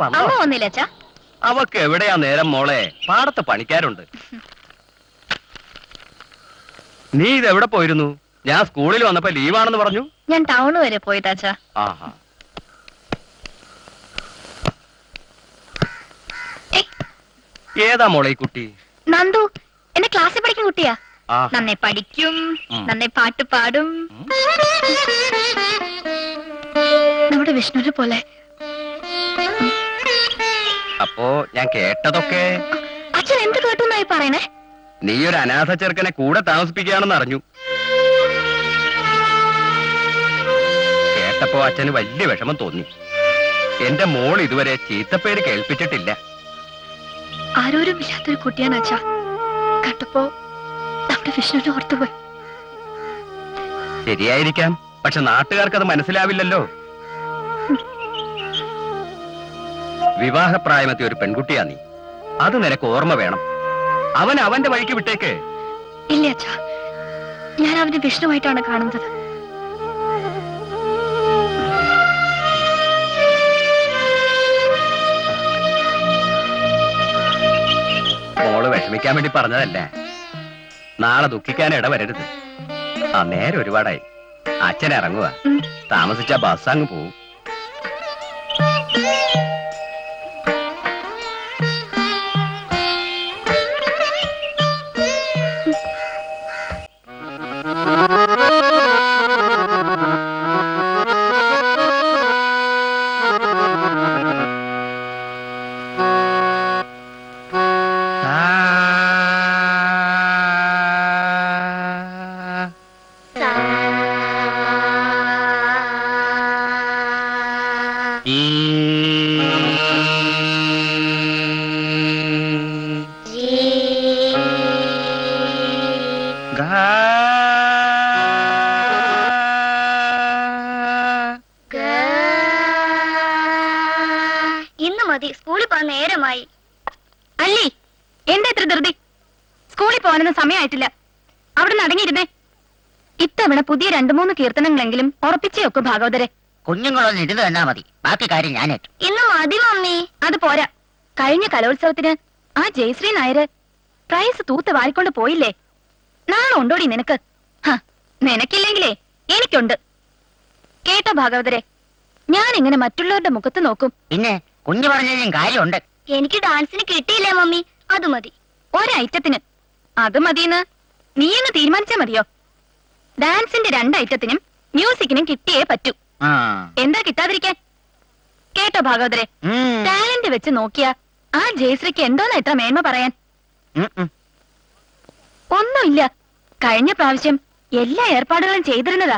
അമ്മ വന്നില്ല അച്ഛാ? അവക്ക് എവിടെയാ നേരം മോളെ, പാടത്ത് പണിക്കാരുണ്ട്. നീ ഇതെവിടെ പോയിരുന്നു? ഞാൻ സ്കൂളിൽ വന്നപ്പോ ലീവാണെന്ന് പറഞ്ഞു. ഞാൻ ടൗൺ വരെ പോയതാ അച്ഛാ. ആഹാ. ഏതാ മോളെ ഈ കുട്ടി? നന്ദു, എന്റെ ക്ലാസ്സിൽ പഠിക്കുന്ന കുട്ടിയാ. നന്നായി പഠിക്കും, നന്നായി പാട്ട് പാടും. നമ്മുടെ വിഷ്ണുവിനെ പോലെ. അപ്പോ ഞാൻ കേട്ടതൊക്കെ? അച്ഛൻ എന്ത് കേട്ടുന്നായി പറയണേ? നീ ഒരു അനാഥ ചെറുക്കനെ കൂടെ താമസിപ്പിക്കുകയാണെന്ന് അറിഞ്ഞു. കേട്ടപ്പോ അച്ഛന് വലിയ വിഷമം തോന്നി. എന്റെ മോൾ ഇതുവരെ ചീത്തപ്പേര് കേൾപ്പിച്ചിട്ടില്ല. ആരോരും ഇല്ലാത്തൊരു കുട്ടിയാണ് അച്ഛാ. കണ്ടപ്പോ നമ്മുടെ വിഷ്ണുവിനെ ഓർത്തുപോയി. ശരിയായിരിക്കാം, പക്ഷെ നാട്ടുകാർക്കത് മനസ്സിലാവില്ലല്ലോ. വിവാഹപ്രായമെത്തിയ ഒരു പെൺകുട്ടിയാ നീ. അത് നിനക്ക് ഓർമ്മ വേണം. അവൻ അവന്റെ വഴിക്ക് വിട്ടേക്ക്. ഇല്ല അച്ഛാ, ഞാൻ അവന്റെ വിഷ്ണുവായിട്ടാണ് കാണുന്നത്. മോള് വിഷമിക്കാൻ വേണ്ടി പറഞ്ഞതല്ലേ. നാളെ ദുഃഖിക്കാൻ ഇടവരരുത്. ആ, നേരെ ഒരുപാടായി. അച്ഛൻ ഇറങ്ങുക. താമസിച്ച ബസ് അങ്ങ് പോവും. പഠിക്കാനൊന്നും സമയമായിട്ടില്ല. അവിടെ നടങ്ങിയിരുന്നേ. ഇത്തവണ പുതിയ 2-3 കീർത്തനങ്ങളെങ്കിലും ഉറപ്പിച്ചേ ഒക്കെ ഭാഗവതരെ. കുഞ്ഞുങ്ങളൊന്നും ഇരുന്ന് തന്നാ മതി, ബാക്കി കാര്യം ഞാനേറ്റു. ഇന്ന് മതി മമ്മി. അത് പോരാ. കഴിഞ്ഞ കലോത്സവത്തിന് ആ ജയശ്രീ നായര് പ്രൈസ് തൂത്ത് വാരിക്കൊണ്ട് പോയില്ലേ? നാളെ ഉണ്ടോടി നിനക്ക്? നിനക്കില്ലെങ്കിലേ എനിക്കുണ്ട്. കേട്ടോ ഭാഗവതരെ, ഞാൻ ഇങ്ങനെ മറ്റുള്ളവരുടെ മുഖത്ത് നോക്കും. പിന്നെ കുഞ്ഞു പറഞ്ഞതിലും കാര്യമുണ്ട്. എനിക്ക് ഡാൻസിന് കിട്ടിയില്ലേ മമ്മി, അത് മതി. ഒരൈറ്റത്തിന് അത് മതിയെന്ന് നീ അങ്ങ് തീരുമാനിച്ചാ മതിയോ? ഡാൻസിന്റെ 2 ഐറ്റത്തിനും മ്യൂസിക്കിനും കിട്ടിയേ പറ്റൂ. എന്താ കിട്ടാതിരിക്കാൻ? കേട്ടോ ഭാഗവതരെ, ടാലന്റ് വെച്ച് നോക്കിയാ ആ ജയശ്രീക്ക് എന്തോന്നാ ഇത്ര മേന്മ പറയാൻ? ഒന്നുമില്ല. കഴിഞ്ഞ പ്രാവശ്യം എല്ലാ ഏർപ്പാടുകളും ചെയ്തിരുന്നതാ.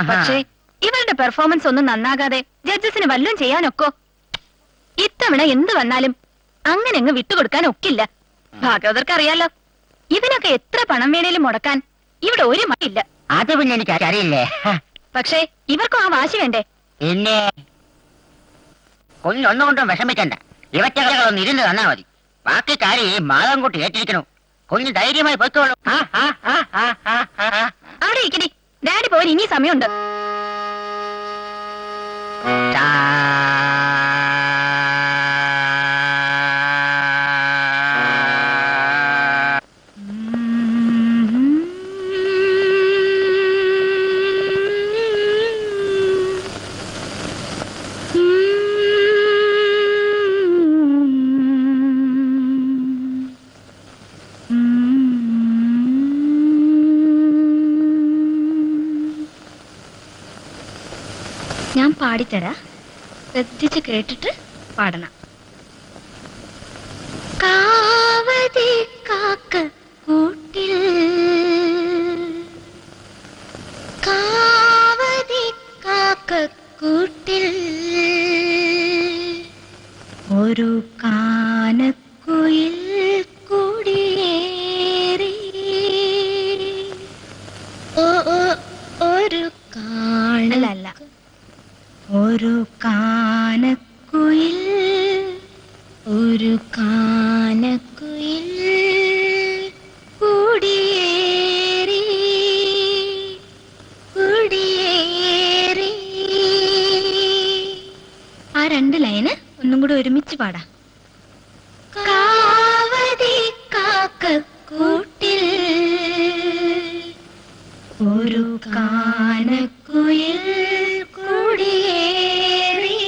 പക്ഷേ ഇവരുടെ പെർഫോമൻസ് ഒന്നും നന്നാകാതെ ജഡ്ജസിന് വല്ലതും ചെയ്യാനൊക്കോ? ഇത്തവണ എന്ത് വന്നാലും അങ്ങനെ അങ്ങ് വിട്ടുകൊടുക്കാൻ ഒക്കില്ല. ഭാഗവതർക്ക് അറിയാലോ, ഇതിനൊക്കെ എത്ര പണം വേണേലും മുടക്കാൻ ഇവിടെ ഒരു മടിയില്ല. അത് പിന്നെ എനിക്ക് അറിയില്ലേ. പക്ഷേ ഇവർക്കും ആ വാശി വേണ്ടേ? പിന്നെ കുഞ്ഞൊന്നുകൊണ്ടും വിഷമിക്കണ്ട, ഇവറ്റകളൊന്നും ഇരുന്ന് തന്നാ മതി. ബാക്കി കാര്യം ഈ മാതം കൂട്ടി ഏറ്റിരിക്കണു. കുഞ്ഞ് ധൈര്യമായി പൊയ്ക്കോളൂ. അവിടെ ഇരിക്കടി, ഡാഡി പോയി ഇനി സമയമുണ്ട്. ഞാൻ പാടിത്തരാ, ശ്രദ്ധിച്ച് കേട്ടിട്ട് പാടണം. കാവതി കാക്ക കൂട്ടിൽ, കാവതി കാക്ക കൂട്ടിൽ ഒരു കാനക്കുയിൽ കുടിയേറി. ഒരു കാണലല്ല, ഒരു കാനക്കുയിൽ, ഒരു കാനക്കുയിൽ കുടിയേറി, കുടിയേറി. ആ 2 ലൈന് ഒന്നും കൂടി ഒരുമിച്ച് പാടാം. കാവതി കാക്കക്കൂട്ടിൽ ഒരു കാനക്കുയിൽ കുടിയേറി.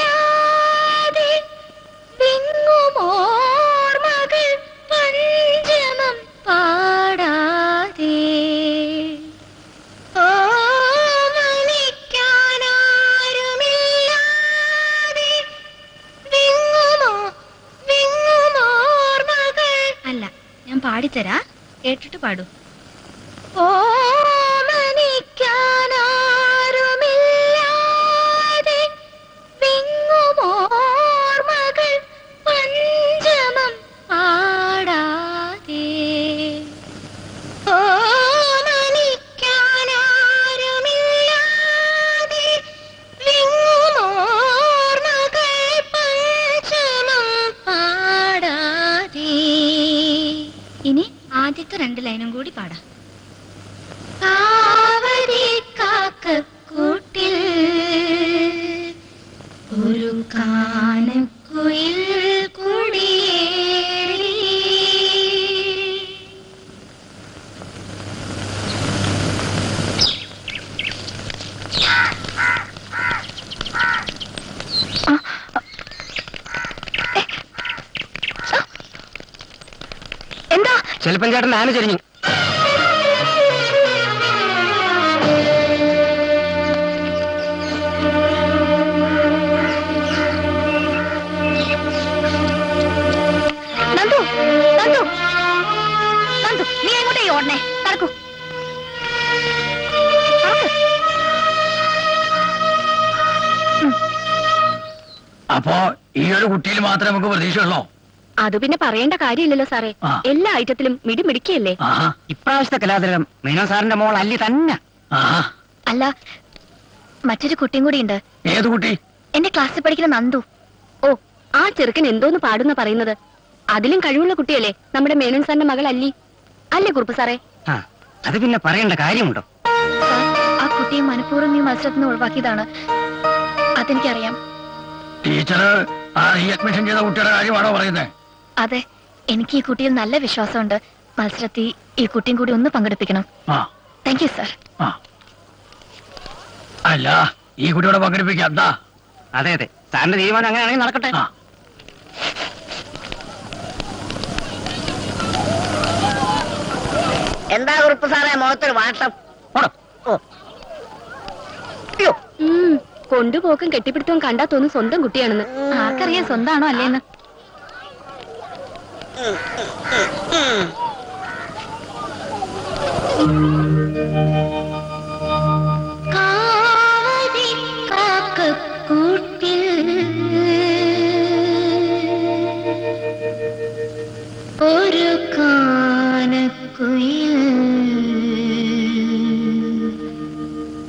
ഓമനിക്കാനാരുമില്ലാതെ വിങ്ങുമോർമകൾ പഞ്ചമം പാടാതെ. ഓമനിക്കാനാരുമില്ലാതെ വിങ്ങുമോർമകൾ. അല്ല, ഞാൻ പാടിത്തരാ, കേട്ടിട്ട് പാടൂ. ഓമനിക്കാനാരുമില്ലാതെ വിങ്ങുമോർമകൾ പഞ്ചമം പാടാതെ. ഓമനിക്കാനാരുമില്ലാതെ വിങ്ങുമോർമകൾ പഞ്ചമം പാടാതെ. ഇനി ആദ്യത്തെ 2 ലൈനും കൂടി പാടാം. കാവതി കാക്കക്കൂട്ടിൽ ഒരു കാനക്കുയിൽ കുടിയേറി. എന്താ? ചെലപ്പൻ ചേട്ടൻ ആന ചെരിഞ്ഞു. നന്ദു, നന്ദു, നന്ദു, നീ എങ്ങോട്ടേ ഓടണേ? നടക്കൂ. അപ്പോ ഈ ഒരു കുട്ടിയിൽ മാത്രമേ നമുക്ക് പ്രതീക്ഷയുള്ളോ? അത് പിന്നെ പറയേണ്ട കാര്യമില്ലല്ലോ സാറേ. ആ. എല്ലാ ഐറ്റത്തിലും മിടിമിടിക്കല്ലേ. ആഹാ, ഇപ്രാവശ്യത്തെ കലാതിലകം മേനോ സാറിന്റെ മോൾ അല്ലി തന്നെ. ആഹാ. അല്ല, മറ്റൊരു കുട്ടിയും കൂടി ഉണ്ട്. ഏത് കുട്ടി? എന്റെ ക്ലാസ്സിൽ പഠിക്കുന്ന നന്ദു. ഓ, ആ ചെറുക്കൻ എന്തോന്ന് പാടുന്ന പറയുന്നത്. അതിലും കഴിവുള്ള കുട്ടിയല്ലേ നമ്മുടെ മേനോൻ സാറിന്റെ മകൾ അല്ലി. അല്ലേ കുറുപ്പ് സാറേ? ആ, അത് പിന്നെ പറയേണ്ട കാര്യമുണ്ടോ? സാർ, ആ കുട്ടിയെ മനഃപൂർവ്വം ഈ മത്സരത്തിൽ നിന്ന് ഒഴിവാക്കിയതാണ്. അതെനിക്കറിയാം. ടീച്ചർ ആ ഈ അഡ്മിഷൻ ചെയ്ത കുട്ടിയുടെ കാര്യമാണോ പറയുന്നത്? അതെ, എനിക്ക് ഈ കുട്ടിയിൽ നല്ല വിശ്വാസമുണ്ട്. മത്സരത്തിൽ ഈ കുട്ടിയും കൂടി ഒന്ന് പങ്കെടുപ്പിക്കണം. ആ താങ്ക് യു സാർ. ആ അല്ല, ഈ കുട്ടിയോടെ പങ്കെടുപ്പിക്കാം. എന്താ? അതെ അതെ, സാറിന്റെ തീരുമാനം അങ്ങനെയാണെങ്കിൽ നടക്കട്ടെ. ആ എന്താ കുറുപ്പ് സാറേ മുഖത്തൊരു വാട്ടം? ഓ, കൊണ്ടുപോക്കും കെട്ടിപ്പിടുത്തവും കണ്ടാ തോന്നുന്നു സ്വന്തം കുട്ടിയാണെന്ന്. ആർക്കറിയാം സ്വന്തമാണോ അല്ലേന്ന്. ഒരു കാനക്കുയിൽ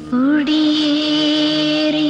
കുടിയേറി.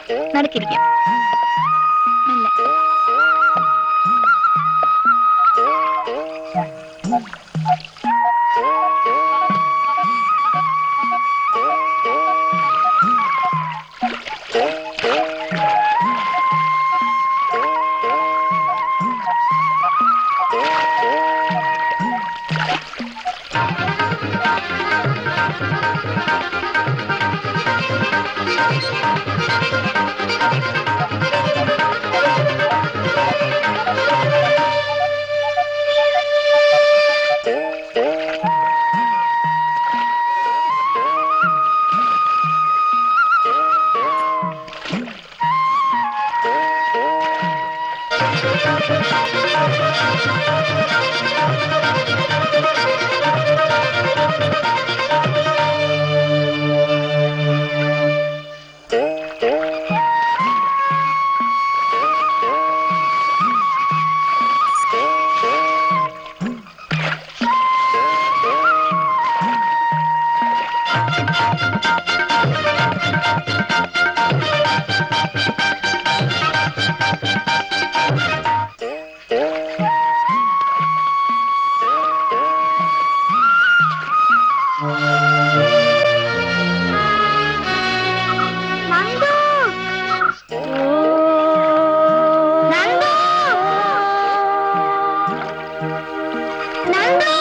നടക്കിരിക്കാം. നന്ദു